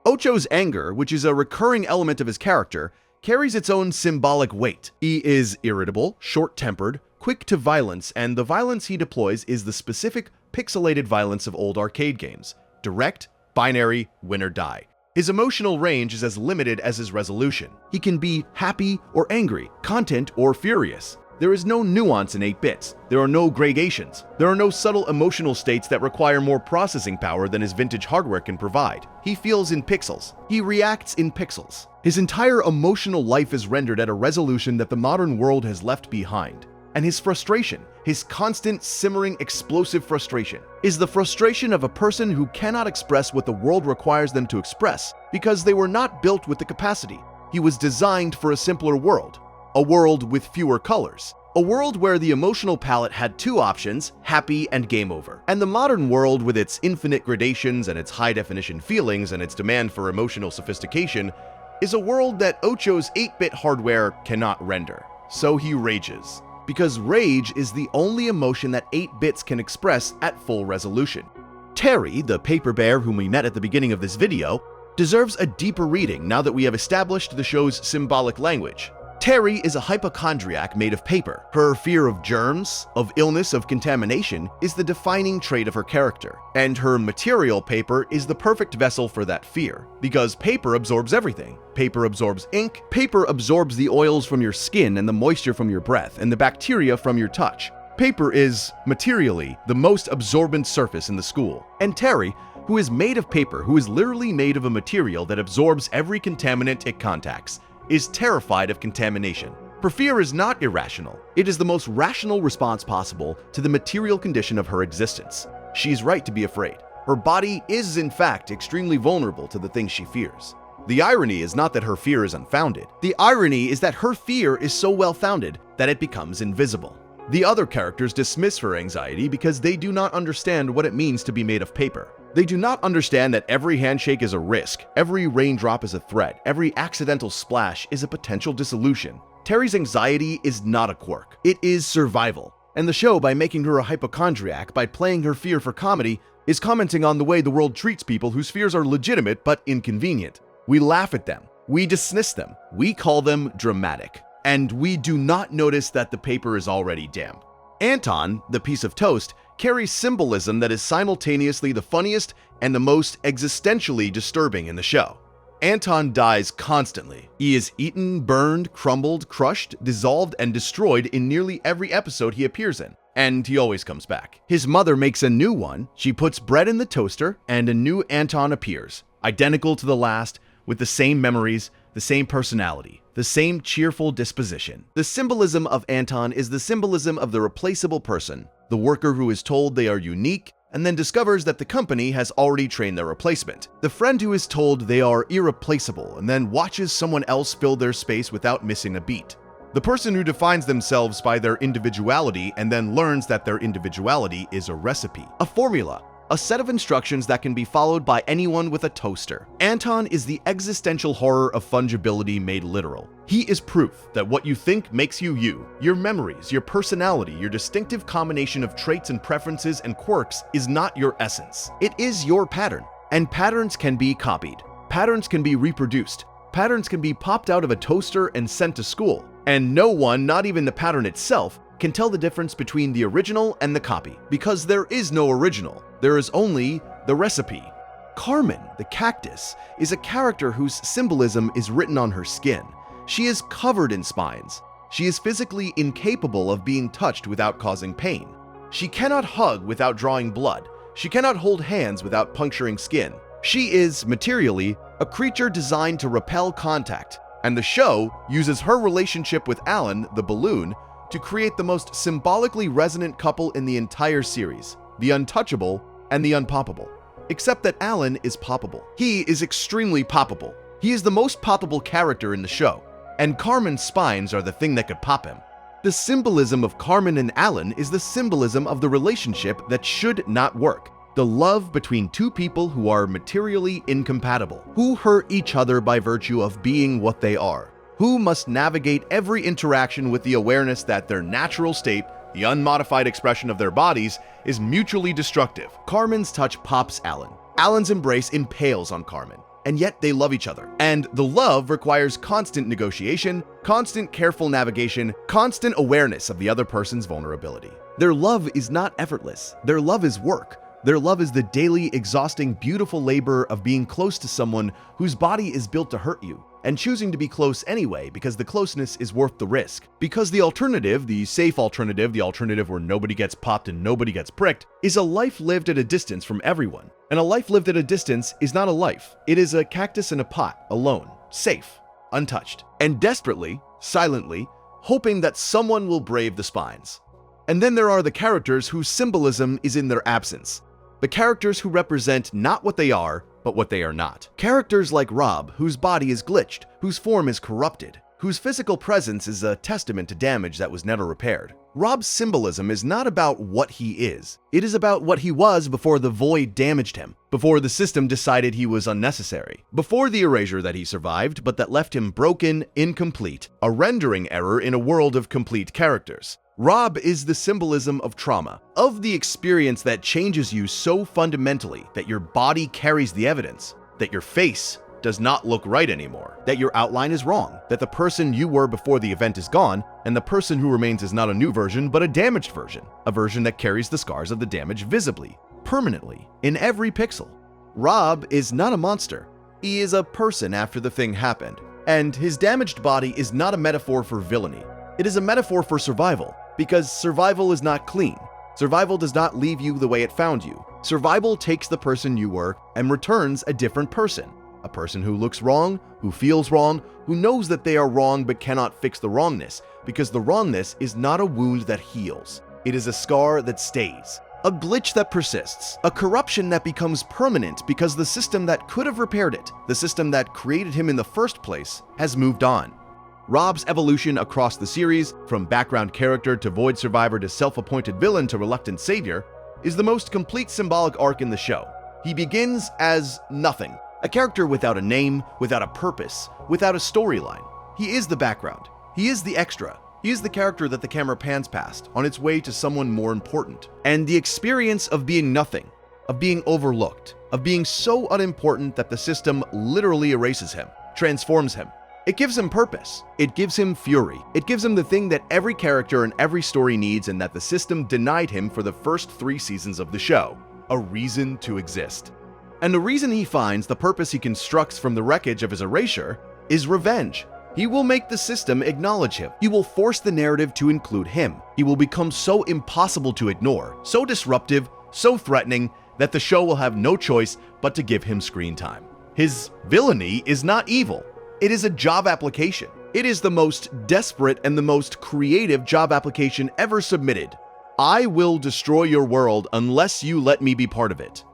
Ocho's anger, which is a recurring element of his character, carries its own symbolic weight. He is irritable, short-tempered, quick to violence, and the violence he deploys is the specific, pixelated violence of old arcade games. Direct, binary, win or die. His emotional range is as limited as his resolution. He can be happy or angry, content or furious. There is no nuance in 8 bits. There are no gradations. There are no subtle emotional states that require more processing power than his vintage hardware can provide. He feels in pixels. He reacts in pixels. His entire emotional life is rendered at a resolution that the modern world has left behind. And his frustration, his constant, simmering, explosive frustration, is the frustration of a person who cannot express what the world requires them to express because they were not built with the capacity. He was designed for a simpler world. A world with fewer colors. A world where the emotional palette had 2 options, happy and game over. And the modern world, with its infinite gradations and its high-definition feelings and its demand for emotional sophistication, is a world that Ocho's 8-bit hardware cannot render. So he rages. Because rage is the only emotion that 8 bits can express at full resolution. Terry, the paper bear whom we met at the beginning of this video, deserves a deeper reading now that we have established the show's symbolic language. Terry is a hypochondriac made of paper. Her fear of germs, of illness, of contamination is the defining trait of her character. And her material paper is the perfect vessel for that fear. Because paper absorbs everything. Paper absorbs ink, paper absorbs the oils from your skin and the moisture from your breath and the bacteria from your touch. Paper is, materially, the most absorbent surface in the school. And Terry, who is made of paper, who is literally made of a material that absorbs every contaminant it contacts, is terrified of contamination. Her fear is not irrational. It is the most rational response possible to the material condition of her existence. She's right to be afraid. Her body is, in fact, extremely vulnerable to the things she fears. The irony is not that her fear is unfounded. The irony is that her fear is so well-founded that it becomes invisible. The other characters dismiss her anxiety because they do not understand what it means to be made of paper. They do not understand that every handshake is a risk, every raindrop is a threat, every accidental splash is a potential dissolution. Terry's anxiety is not a quirk, it is survival. And the show, by making her a hypochondriac, by playing her fear for comedy, is commenting on the way the world treats people whose fears are legitimate but inconvenient. We laugh at them, we dismiss them, we call them dramatic. And we do not notice that the paper is already damp. Anton, the piece of toast, carries symbolism that is simultaneously the funniest and the most existentially disturbing in the show. Anton dies constantly. He is eaten, burned, crumbled, crushed, dissolved, and destroyed in nearly every episode he appears in. And he always comes back. His mother makes a new one, she puts bread in the toaster, and a new Anton appears, identical to the last, with the same memories, the same personality, the same cheerful disposition. The symbolism of Anton is the symbolism of the replaceable person, the worker who is told they are unique and then discovers that the company has already trained their replacement. The friend who is told they are irreplaceable and then watches someone else fill their space without missing a beat. The person who defines themselves by their individuality and then learns that their individuality is a recipe, a formula, a set of instructions that can be followed by anyone with a toaster. Anton is the existential horror of fungibility made literal. He is proof that what you think makes you you. Your memories, your personality, your distinctive combination of traits and preferences and quirks is not your essence. It is your pattern. And patterns can be copied. Patterns can be reproduced. Patterns can be popped out of a toaster and sent to school. And no one, not even the pattern itself, can tell the difference between the original and the copy. Because there is no original. There is only the recipe. Carmen, the cactus, is a character whose symbolism is written on her skin. She is covered in spines. She is physically incapable of being touched without causing pain. She cannot hug without drawing blood. She cannot hold hands without puncturing skin. She is, materially, a creature designed to repel contact, and the show uses her relationship with Alan, the balloon, to create the most symbolically resonant couple in the entire series, the untouchable and the unpoppable. Except that Alan is poppable. He is extremely poppable. He is the most poppable character in the show, and Carmen's spines are the thing that could pop him. The symbolism of Carmen and Alan is the symbolism of the relationship that should not work. The love between two people who are materially incompatible, who hurt each other by virtue of being what they are, who must navigate every interaction with the awareness that their natural state, the unmodified expression of their bodies, is mutually destructive. Carmen's touch pops Alan. Alan's embrace impales on Carmen. And yet they love each other. And the love requires constant negotiation, constant careful navigation, constant awareness of the other person's vulnerability. Their love is not effortless. Their love is work. Their love is the daily, exhausting, beautiful labor of being close to someone whose body is built to hurt you, and choosing to be close anyway because the closeness is worth the risk. Because the alternative, the safe alternative, the alternative where nobody gets popped and nobody gets pricked, is a life lived at a distance from everyone. And a life lived at a distance is not a life. It is a cactus in a pot, alone, safe, untouched, and desperately, silently, hoping that someone will brave the spines. And then there are the characters whose symbolism is in their absence. The characters who represent not what they are, but what they are not. Characters like Rob, whose body is glitched, whose form is corrupted, whose physical presence is a testament to damage that was never repaired. Rob's symbolism is not about what he is. It is about what he was before the void damaged him, before the system decided he was unnecessary, before the erasure that he survived, but that left him broken, incomplete, a rendering error in a world of complete characters. Rob is the symbolism of trauma, of the experience that changes you so fundamentally that your body carries the evidence, that your face does not look right anymore, that your outline is wrong, that the person you were before the event is gone, and the person who remains is not a new version but a damaged version, a version that carries the scars of the damage visibly, permanently, in every pixel. Rob is not a monster. He is a person after the thing happened, and his damaged body is not a metaphor for villainy. It is a metaphor for survival. Because survival is not clean. Survival does not leave you the way it found you. Survival takes the person you were and returns a different person. A person who looks wrong, who feels wrong, who knows that they are wrong but cannot fix the wrongness, because the wrongness is not a wound that heals. It is a scar that stays. A glitch that persists. A corruption that becomes permanent because the system that could have repaired it, the system that created him in the first place, has moved on. Rob's evolution across the series, from background character to void survivor to self-appointed villain to reluctant savior, is the most complete symbolic arc in the show. He begins as nothing, a character without a name, without a purpose, without a storyline. He is the background. He is the extra. He is the character that the camera pans past, on its way to someone more important. And the experience of being nothing, of being overlooked, of being so unimportant that the system literally erases him, transforms him. It gives him purpose. It gives him fury. It gives him the thing that every character and every story needs and that the system denied him for the first 3 seasons of the show: a reason to exist. And the reason he finds, the purpose he constructs from the wreckage of his erasure, is revenge. He will make the system acknowledge him. He will force the narrative to include him. He will become so impossible to ignore, so disruptive, so threatening, that the show will have no choice but to give him screen time. His villainy is not evil. It is a job application. It is the most desperate and the most creative job application ever submitted. I will destroy your world unless you let me be part of it.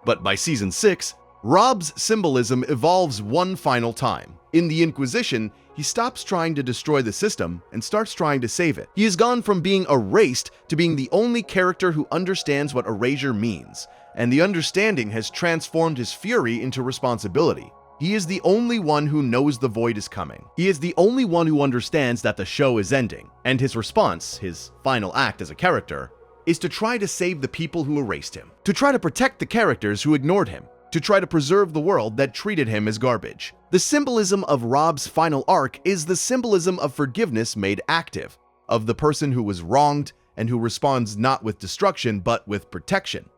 But by season 6, Rob's symbolism evolves one final time. In the Inquisition, he stops trying to destroy the system and starts trying to save it. He has gone from being erased to being the only character who understands what erasure means, and the understanding has transformed his fury into responsibility. He is the only one who knows the void is coming. He is the only one who understands that the show is ending, and his response, his final act as a character, is to try to save the people who erased him, to try to protect the characters who ignored him, to try to preserve the world that treated him as garbage. The symbolism of Rob's final arc is the symbolism of forgiveness made active, of the person who was wronged and who responds not with destruction but with protection.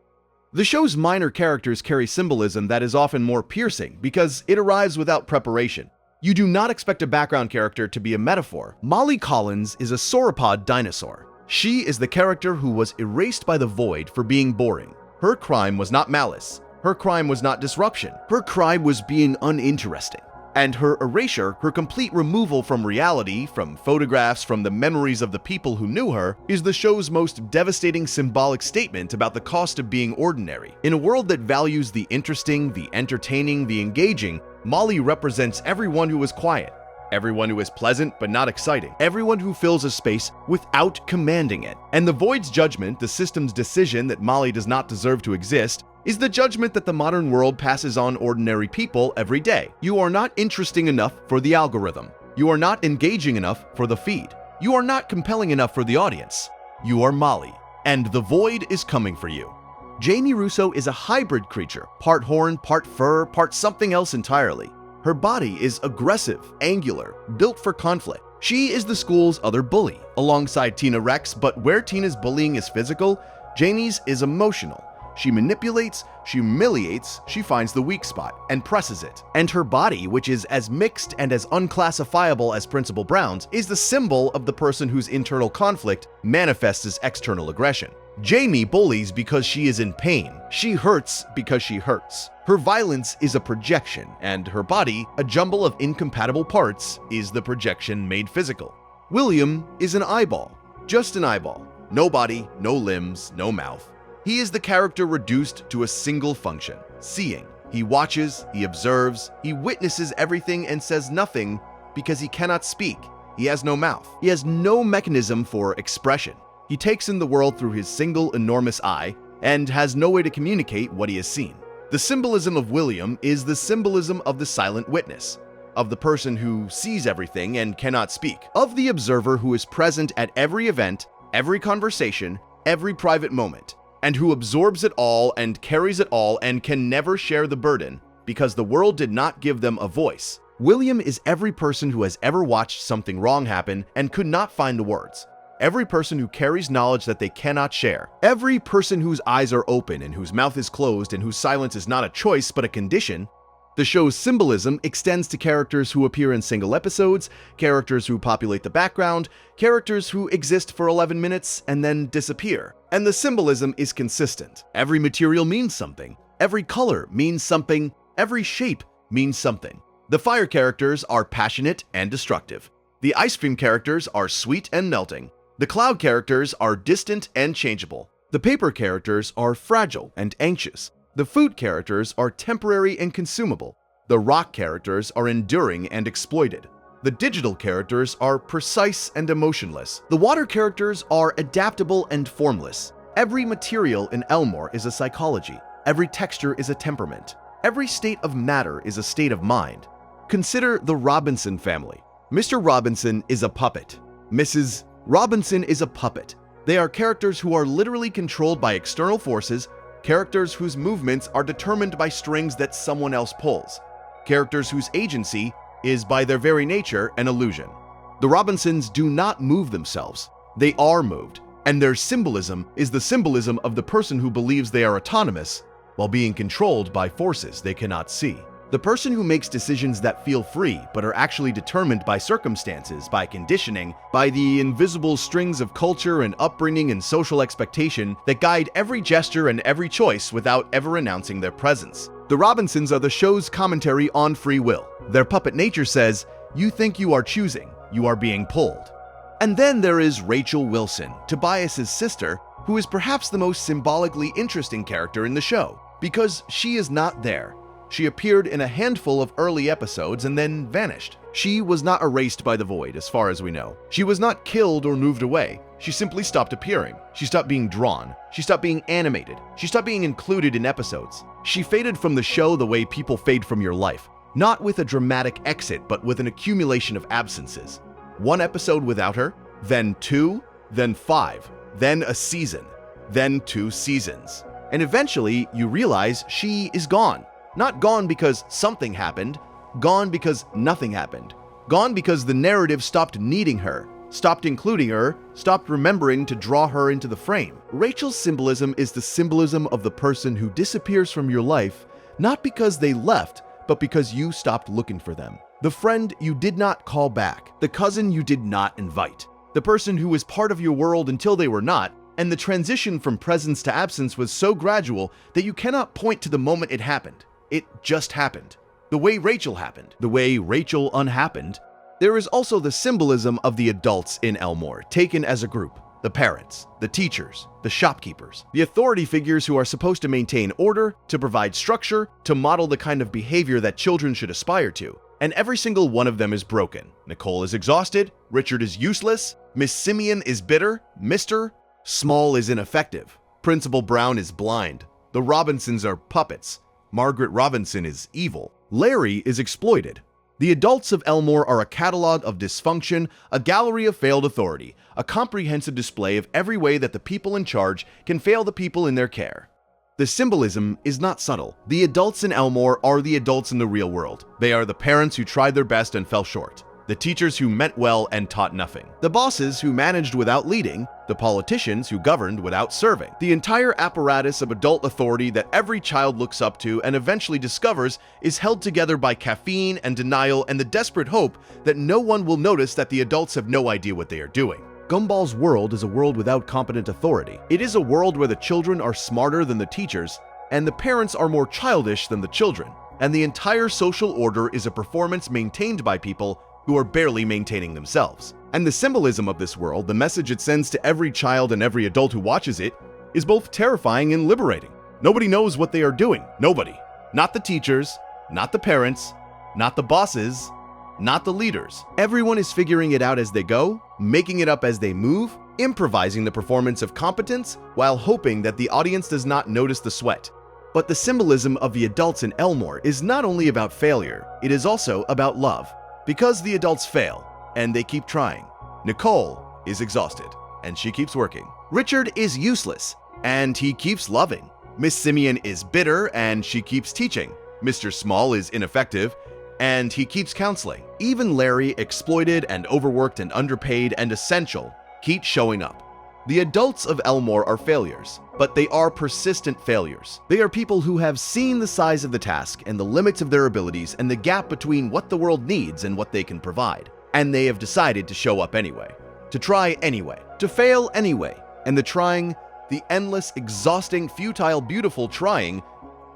The show's minor characters carry symbolism that is often more piercing because it arrives without preparation. You do not expect a background character to be a metaphor. Molly Collins is a sauropod dinosaur. She is the character who was erased by the void for being boring. Her crime was not malice. Her crime was not disruption. Her crime was being uninteresting. And her erasure, her complete removal from reality, from photographs, from the memories of the people who knew her, is the show's most devastating symbolic statement about the cost of being ordinary. In a world that values the interesting, the entertaining, the engaging, Molly represents everyone who is quiet, everyone who is pleasant but not exciting, everyone who fills a space without commanding it. And the Void's judgment, the system's decision that Molly does not deserve to exist, is the judgment that the modern world passes on ordinary people every day. You are not interesting enough for the algorithm. You are not engaging enough for the feed. You are not compelling enough for the audience. You are Molly, and the Void is coming for you. Jamie Russo is a hybrid creature, part horn, part fur, part something else entirely. Her body is aggressive, angular, built for conflict. She is the school's other bully, alongside Tina Rex, but where Tina's bullying is physical, Jamie's is emotional. She manipulates, she humiliates, she finds the weak spot and presses it. And her body, which is as mixed and as unclassifiable as Principal Brown's, is the symbol of the person whose internal conflict manifests as external aggression. Jamie bullies because she is in pain. She hurts because she hurts. Her violence is a projection, and her body, a jumble of incompatible parts, is the projection made physical. William is an eyeball. Just an eyeball. No body, no limbs, no mouth. He is the character reduced to a single function, seeing. He watches, he observes, he witnesses everything and says nothing because he cannot speak. He has no mouth. He has no mechanism for expression. He takes in the world through his single enormous eye and has no way to communicate what he has seen. The symbolism of William is the symbolism of the silent witness, of the person who sees everything and cannot speak, of the observer who is present at every event, every conversation, every private moment, and who absorbs it all and carries it all and can never share the burden because the world did not give them a voice. William is every person who has ever watched something wrong happen and could not find the words. Every person who carries knowledge that they cannot share. Every person whose eyes are open and whose mouth is closed and whose silence is not a choice but a condition. The show's symbolism extends to characters who appear in single episodes, characters who populate the background, characters who exist for 11 minutes and then disappear. And the symbolism is consistent. Every material means something. Every color means something. Every shape means something. The fire characters are passionate and destructive. The ice cream characters are sweet and melting. The cloud characters are distant and changeable. The paper characters are fragile and anxious. The food characters are temporary and consumable. The rock characters are enduring and exploited. The digital characters are precise and emotionless. The water characters are adaptable and formless. Every material in Elmore is a psychology. Every texture is a temperament. Every state of matter is a state of mind. Consider the Robinson family. Mr. Robinson is a puppet. Mrs. Robinson is a puppet. They are characters who are literally controlled by external forces, characters whose movements are determined by strings that someone else pulls, characters whose agency is by their very nature an illusion. The Robinsons do not move themselves. They are moved, and their symbolism is the symbolism of the person who believes they are autonomous while being controlled by forces they cannot see. The person who makes decisions that feel free but are actually determined by circumstances, by conditioning, by the invisible strings of culture and upbringing and social expectation that guide every gesture and every choice without ever announcing their presence. The Robinsons are the show's commentary on free will. Their puppet nature says, "You think you are choosing, you are being pulled." And then there is Rachel Wilson, Tobias' sister, who is perhaps the most symbolically interesting character in the show, because she is not there. She appeared in a handful of early episodes and then vanished. She was not erased by the void, as far as we know. She was not killed or moved away. She simply stopped appearing. She stopped being drawn. She stopped being animated. She stopped being included in episodes. She faded from the show the way people fade from your life, not with a dramatic exit, but with an accumulation of absences. One episode without her, then 2, then 5, then a season, then 2 seasons. And eventually, you realize she is gone. Not gone because something happened, gone because nothing happened. Gone because the narrative stopped needing her, stopped including her, stopped remembering to draw her into the frame. Rachel's symbolism is the symbolism of the person who disappears from your life, not because they left, but because you stopped looking for them. the friend you did not call back, the cousin you did not invite, the person who was part of your world until they were not, and the transition from presence to absence was so gradual that you cannot point to the moment it happened. It just happened. The way Rachel happened, the way Rachel unhappened. There is also the symbolism of the adults in Elmore, taken as a group. The parents, the teachers, the shopkeepers, the authority figures who are supposed to maintain order, to provide structure, to model the kind of behavior that children should aspire to. And every single one of them is broken. Nicole is exhausted, Richard is useless, Miss Simeon is bitter, Mr. Small is ineffective, Principal Brown is blind, the Robinsons are puppets, Margaret Robinson is evil, Larry is exploited. The adults of Elmore are a catalog of dysfunction, a gallery of failed authority, a comprehensive display of every way that the people in charge can fail the people in their care. The symbolism is not subtle. The adults in Elmore are the adults in the real world. They are the parents who tried their best and fell short, the teachers who meant well and taught nothing, the bosses who managed without leading, the politicians who governed without serving. The entire apparatus of adult authority that every child looks up to and eventually discovers is held together by caffeine and denial and the desperate hope that no one will notice that the adults have no idea what they are doing. Gumball's world is a world without competent authority. It is a world where the children are smarter than the teachers, and the parents are more childish than the children. And the entire social order is a performance maintained by people who are barely maintaining themselves. And the symbolism of this world, the message it sends to every child and every adult who watches it, is both terrifying and liberating. Nobody knows what they are doing. Nobody. Not the teachers, not the parents, not the bosses, not the leaders. Everyone is figuring it out as they go, making it up as they move, improvising the performance of competence while hoping that the audience does not notice the sweat. But the symbolism of the adults in Elmore is not only about failure, it is also about love. Because the adults fail, and they keep trying. Nicole is exhausted, and she keeps working. Richard is useless, and he keeps loving. Miss Simeon is bitter, and she keeps teaching. Mr. Small is ineffective, and he keeps counseling. Even Larry, exploited and overworked and underpaid and essential, keeps showing up. The adults of Elmore are failures, but they are persistent failures. They are people who have seen the size of the task and the limits of their abilities and the gap between what the world needs and what they can provide. And they have decided to show up anyway, to try anyway, to fail anyway. And the trying, the endless, exhausting, futile, beautiful trying,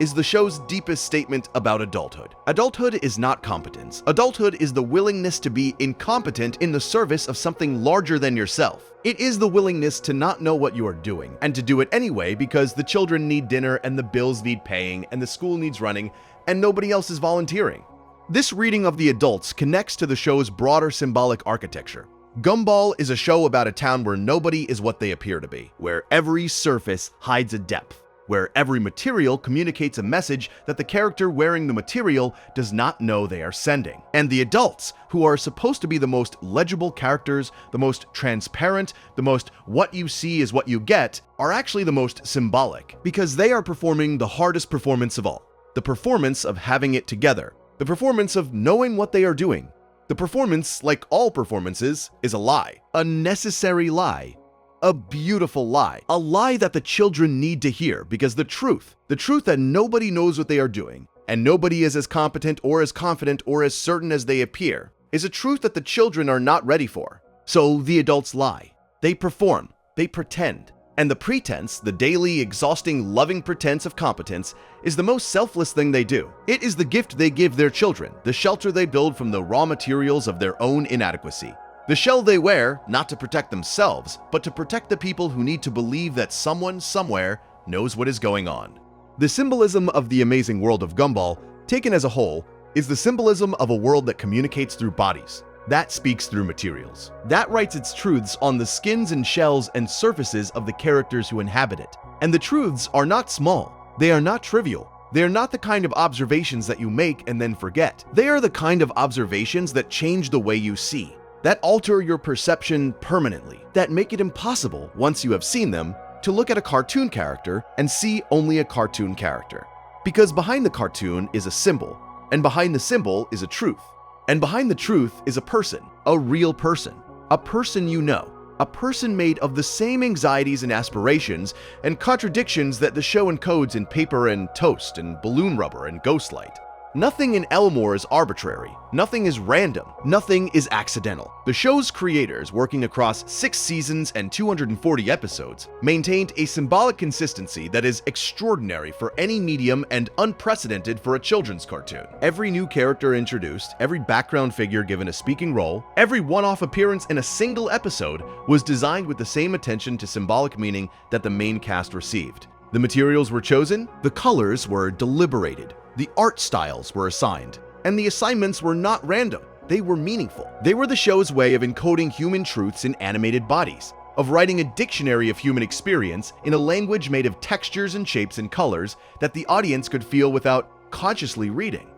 is the show's deepest statement about adulthood. Adulthood is not competence. Adulthood is the willingness to be incompetent in the service of something larger than yourself. It is the willingness to not know what you are doing and to do it anyway because the children need dinner and the bills need paying and the school needs running and nobody else is volunteering. This reading of the adults connects to the show's broader symbolic architecture. Gumball is a show about a town where nobody is what they appear to be, where every surface hides a depth, where every material communicates a message that the character wearing the material does not know they are sending. And the adults, who are supposed to be the most legible characters, the most transparent, the most what you see is what you get, are actually the most symbolic, because they are performing the hardest performance of all. The performance of having it together. The performance of knowing what they are doing. The performance, like all performances, is a lie. A necessary lie. A beautiful lie. A lie that the children need to hear because the truth that nobody knows what they are doing and nobody is as competent or as confident or as certain as they appear, is a truth that the children are not ready for. So the adults lie. They perform. They pretend. And the pretense, the daily, exhausting, loving pretense of competence, is the most selfless thing they do. It is the gift they give their children, the shelter they build from the raw materials of their own inadequacy. The shell they wear, not to protect themselves, but to protect the people who need to believe that someone somewhere knows what is going on. The symbolism of the amazing world of Gumball, taken as a whole, is the symbolism of a world that communicates through bodies. That speaks through materials. That writes its truths on the skins and shells and surfaces of the characters who inhabit it. And the truths are not small. They are not trivial. They are not the kind of observations that you make and then forget. They are the kind of observations that change the way you see, that alter your perception permanently, that make it impossible, once you have seen them, to look at a cartoon character and see only a cartoon character. Because behind the cartoon is a symbol, and behind the symbol is a truth. And behind the truth is a person, a real person, a person you know, a person made of the same anxieties and aspirations and contradictions that the show encodes in paper and toast and balloon rubber and ghostlight. Nothing in Elmore is arbitrary, nothing is random, nothing is accidental. The show's creators, working across 6 seasons and 240 episodes, maintained a symbolic consistency that is extraordinary for any medium and unprecedented for a children's cartoon. Every new character introduced, every background figure given a speaking role, every one-off appearance in a single episode was designed with the same attention to symbolic meaning that the main cast received. The materials were chosen, the colors were deliberated, the art styles were assigned, and the assignments were not random, they were meaningful. They were the show's way of encoding human truths in animated bodies, of writing a dictionary of human experience in a language made of textures and shapes and colors that the audience could feel without consciously reading.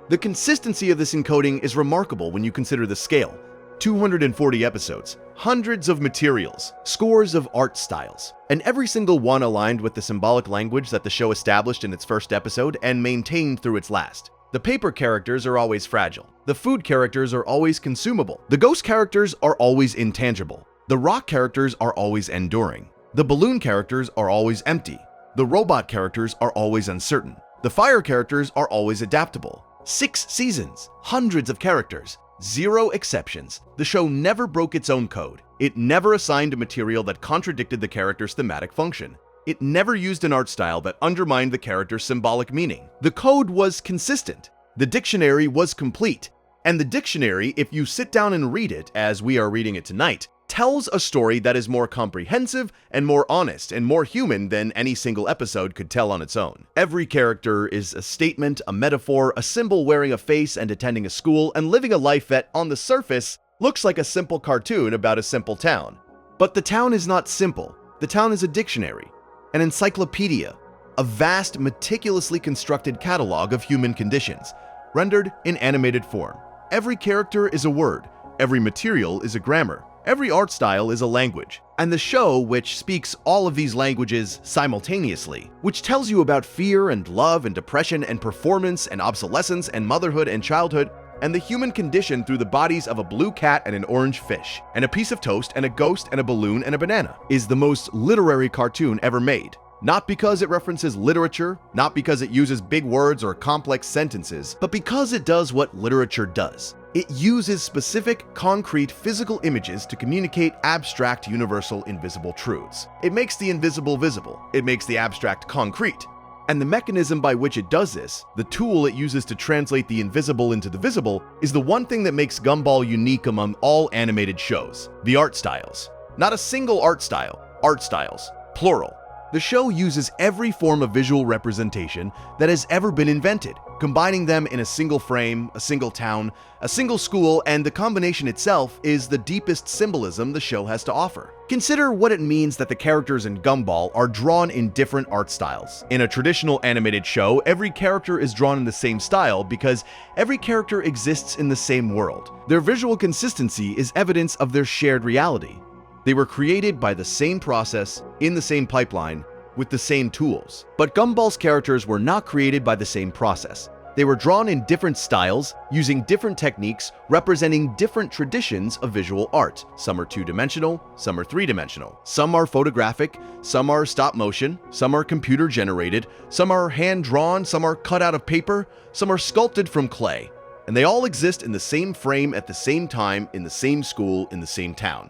The consistency of this encoding is remarkable when you consider the scale. 240 episodes, hundreds of materials, scores of art styles, and every single one aligned with the symbolic language that the show established in its first episode and maintained through its last. The paper characters are always fragile. The food characters are always consumable. The ghost characters are always intangible. The rock characters are always enduring. The balloon characters are always empty. The robot characters are always uncertain. The fire characters are always adaptable. 6 seasons, hundreds of characters, 0 exceptions. The show never broke its own code. It never assigned a material that contradicted the character's thematic function. It never used an art style that undermined the character's symbolic meaning. The code was consistent. The dictionary was complete. And the dictionary, if you sit down and read it, as we are reading it tonight, tells a story that is more comprehensive and more honest and more human than any single episode could tell on its own. Every character is a statement, a metaphor, a symbol wearing a face and attending a school and living a life that, on the surface, looks like a simple cartoon about a simple town. But the town is not simple. The town is a dictionary, an encyclopedia, a vast, meticulously constructed catalog of human conditions, rendered in animated form. Every character is a word. Every material is a grammar. Every art style is a language, and the show, which speaks all of these languages simultaneously, which tells you about fear and love and depression and performance and obsolescence and motherhood and childhood, and the human condition through the bodies of a blue cat and an orange fish, and a piece of toast and a ghost and a balloon and a banana, is the most literary cartoon ever made. Not because it references literature, not because it uses big words or complex sentences, but because it does what literature does. It uses specific, concrete, physical images to communicate abstract, universal, invisible truths. It makes the invisible visible. It makes the abstract concrete. And the mechanism by which it does this, the tool it uses to translate the invisible into the visible, is the one thing that makes Gumball unique among all animated shows: the art styles. Not a single art style, art styles, plural. The show uses every form of visual representation that has ever been invented, combining them in a single frame, a single town, a single school, and the combination itself is the deepest symbolism the show has to offer. Consider what it means that the characters in Gumball are drawn in different art styles. In a traditional animated show, every character is drawn in the same style because every character exists in the same world. Their visual consistency is evidence of their shared reality. They were created by the same process, in the same pipeline, with the same tools. But Gumball's characters were not created by the same process. They were drawn in different styles, using different techniques, representing different traditions of visual art. Some are 2-dimensional, some are 3-dimensional. Some are photographic, some are stop motion, some are computer generated, some are hand-drawn, some are cut out of paper, some are sculpted from clay. And they all exist in the same frame at the same time, in the same school, in the same town.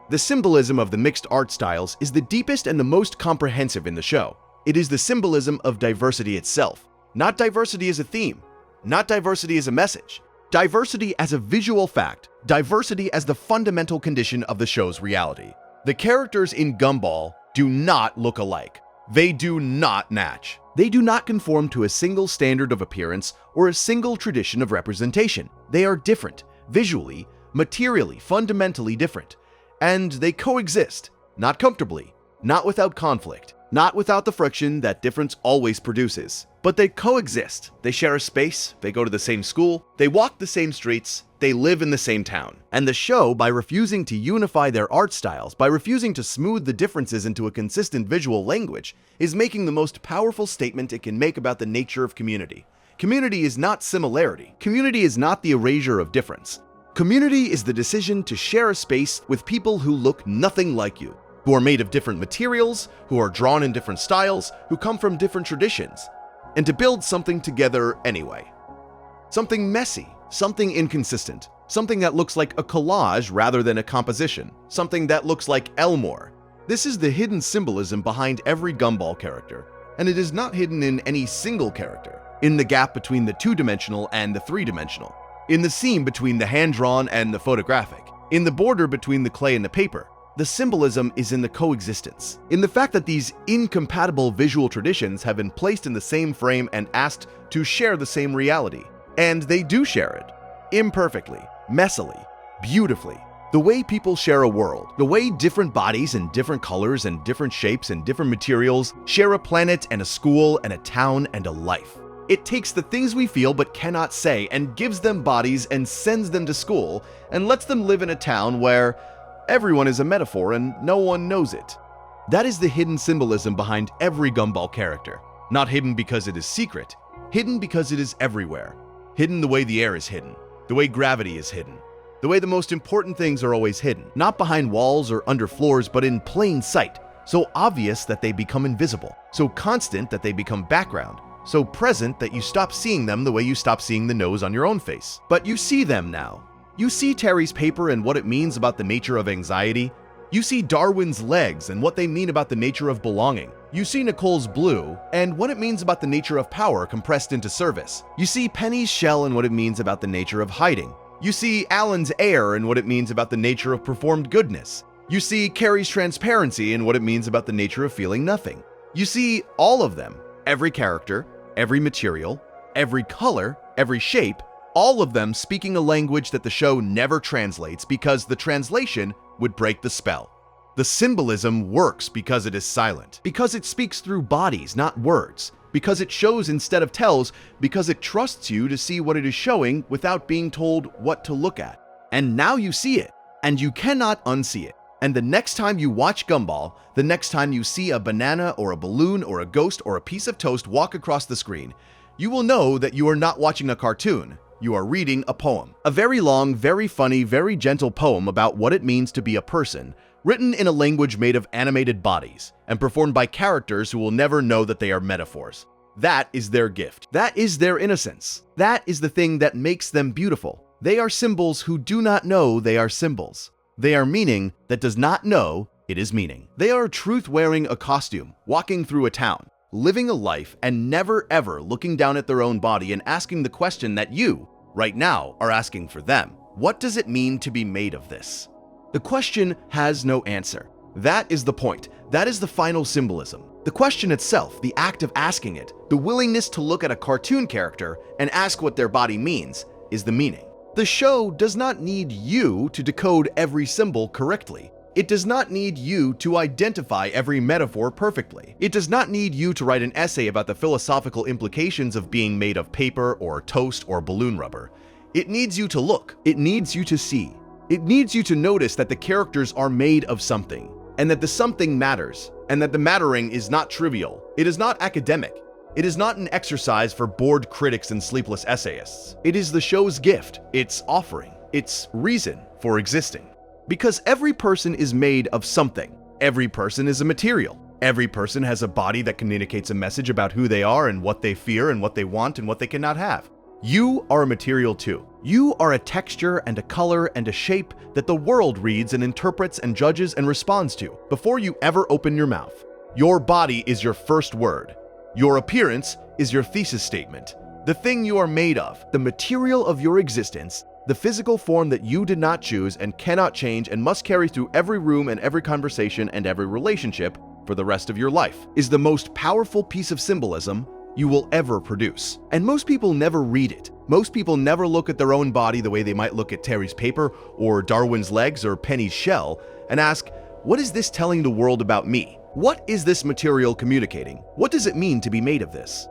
The symbolism of the mixed art styles is the deepest and the most comprehensive in the show. It is the symbolism of diversity itself. Not diversity as a theme, not diversity as a message. Diversity as a visual fact, diversity as the fundamental condition of the show's reality. The characters in Gumball do not look alike. They do not match. They do not conform to a single standard of appearance or a single tradition of representation. They are different, visually, materially, fundamentally different. And they coexist, not comfortably, not without conflict, not without the friction that difference always produces. But they coexist. They share a space, they go to the same school, they walk the same streets, they live in the same town. And the show, by refusing to unify their art styles, by refusing to smooth the differences into a consistent visual language, is making the most powerful statement it can make about the nature of community. Community is not similarity. Community is not the erasure of difference. Community is the decision to share a space with people who look nothing like you, who are made of different materials, who are drawn in different styles, who come from different traditions, and to build something together anyway. something messy, something inconsistent, something that looks like a collage rather than a composition, something that looks like Elmore. This is the hidden symbolism behind every Gumball character, and it is not hidden in any single character, in the gap between the two-dimensional and the three-dimensional, in the seam between the hand-drawn and the photographic, in the border between the clay and the paper. The symbolism is in the coexistence, in the fact that these incompatible visual traditions have been placed in the same frame and asked to share the same reality. And they do share it. Imperfectly, messily, beautifully. The way people share a world, the way different bodies and different colors and different shapes and different materials share a planet and a school and a town and a life. It takes the things we feel but cannot say and gives them bodies and sends them to school and lets them live in a town where everyone is a metaphor and no one knows it. That is the hidden symbolism behind every Gumball character. Not hidden because it is secret, hidden because it is everywhere. Hidden the way the air is hidden, the way gravity is hidden, the way the most important things are always hidden, not behind walls or under floors, but in plain sight, so obvious that they become invisible, so constant that they become background, so present that you stop seeing them the way you stop seeing the nose on your own face. But you see them now. You see Terry's paper and what it means about the nature of anxiety. You see Darwin's legs and what they mean about the nature of belonging. You see Nicole's blue and what it means about the nature of power compressed into service. You see Penny's shell and what it means about the nature of hiding. You see Alan's air and what it means about the nature of performed goodness. You see Carrie's transparency and what it means about the nature of feeling nothing. You see all of them, every character, every material, every color, every shape, all of them speaking a language that the show never translates because the translation would break the spell. The symbolism works because it is silent, because it speaks through bodies, not words, because it shows instead of tells, because it trusts you to see what it is showing without being told what to look at. And now you see it, and you cannot unsee it. And the next time you watch Gumball, the next time you see a banana or a balloon or a ghost or a piece of toast walk across the screen, you will know that you are not watching a cartoon. You are reading a poem. A very long, very funny, very gentle poem about what it means to be a person, written in a language made of animated bodies, and performed by characters who will never know that they are metaphors. That is their gift. That is their innocence. That is the thing that makes them beautiful. They are symbols who do not know they are symbols. They are meaning that does not know it is meaning. They are truth wearing a costume, walking through a town, living a life and never ever looking down at their own body and asking the question that you, right now, are asking for them. What does it mean to be made of this? The question has no answer. That is the point. That is the final symbolism. The question itself, the act of asking it, the willingness to look at a cartoon character and ask what their body means, is the meaning. The show does not need you to decode every symbol correctly. It does not need you to identify every metaphor perfectly. It does not need you to write an essay about the philosophical implications of being made of paper or toast or balloon rubber. It needs you to look. It needs you to see. It needs you to notice that the characters are made of something, and that the something matters, and that the mattering is not trivial. It is not academic. It is not an exercise for bored critics and sleepless essayists. It is the show's gift, its offering, its reason for existing. Because every person is made of something. Every person is a material. Every person has a body that communicates a message about who they are and what they fear and what they want and what they cannot have. You are a material too. You are a texture and a color and a shape that the world reads and interprets and judges and responds to before you ever open your mouth. Your body is your first word. Your appearance is your thesis statement. The thing you are made of, the material of your existence, the physical form that you did not choose and cannot change and must carry through every room and every conversation and every relationship for the rest of your life, is the most powerful piece of symbolism you will ever produce. And most people never read it. Most people never look at their own body the way they might look at Terry's paper or Darwin's legs or Penny's shell and ask, what is this telling the world about me? What is this material communicating? What does it mean to be made of this?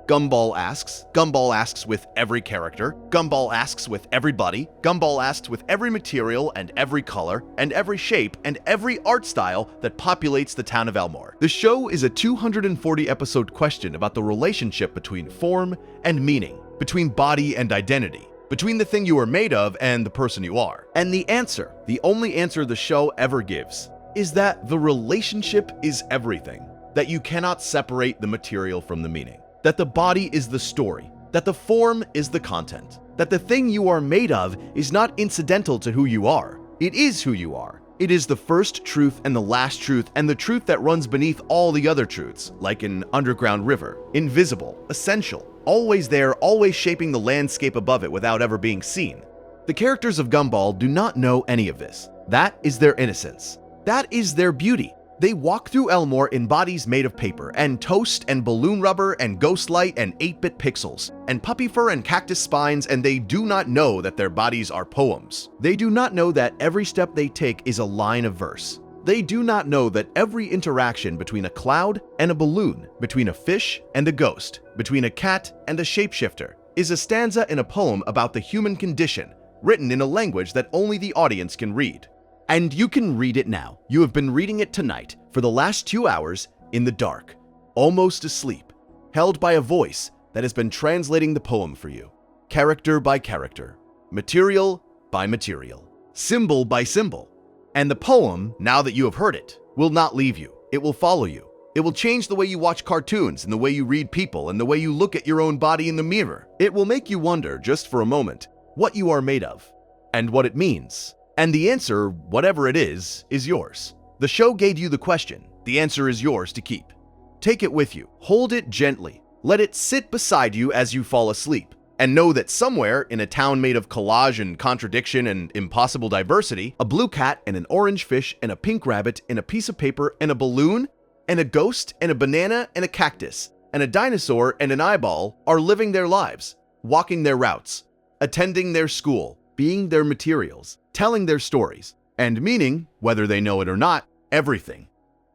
Gumball asks with every character, Gumball asks with everybody, Gumball asks with every material and every color and every shape and every art style that populates the town of Elmore. The show is a 240 episode question about the relationship between form and meaning, between body and identity, between the thing you are made of and the person you are. And the answer, the only answer the show ever gives, is that the relationship is everything, that you cannot separate the material from the meaning. That the body is the story, that the form is the content, that the thing you are made of is not incidental to who you are. It is who you are. It is the first truth and the last truth and the truth that runs beneath all the other truths, like an underground river, invisible, essential, always there, always shaping the landscape above it without ever being seen. The characters of Gumball do not know any of this. That is their innocence. That is their beauty. They walk through Elmore in bodies made of paper, and toast, and balloon rubber, and ghost light, and 8-bit pixels, and puppy fur, and cactus spines, and they do not know that their bodies are poems. They do not know that every step they take is a line of verse. They do not know that every interaction between a cloud and a balloon, between a fish and a ghost, between a cat and a shapeshifter, is a stanza in a poem about the human condition, written in a language that only the audience can read. And you can read it now. You have been reading it tonight for the last 2 hours in the dark, almost asleep, held by a voice that has been translating the poem for you, character by character, material by material, symbol by symbol. And the poem, now that you have heard it, will not leave you. It will follow you. It will change the way you watch cartoons and the way you read people and the way you look at your own body in the mirror. It will make you wonder, just for a moment, what you are made of and what it means. And the answer, whatever it is yours. The show gave you the question. The answer is yours to keep. Take it with you. Hold it gently. Let it sit beside you as you fall asleep. And know that somewhere in a town made of collage and contradiction and impossible diversity, a blue cat and an orange fish and a pink rabbit and a piece of paper and a balloon and a ghost and a banana and a cactus and a dinosaur and an eyeball are living their lives, walking their routes, attending their school, being their materials, telling their stories, and meaning, whether they know it or not, everything.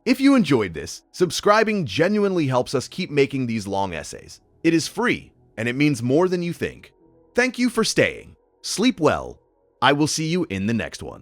If you enjoyed this, subscribing genuinely helps us keep making these long essays. It is free, and it means more than you think. Thank you for staying. Sleep well. I will see you in the next one.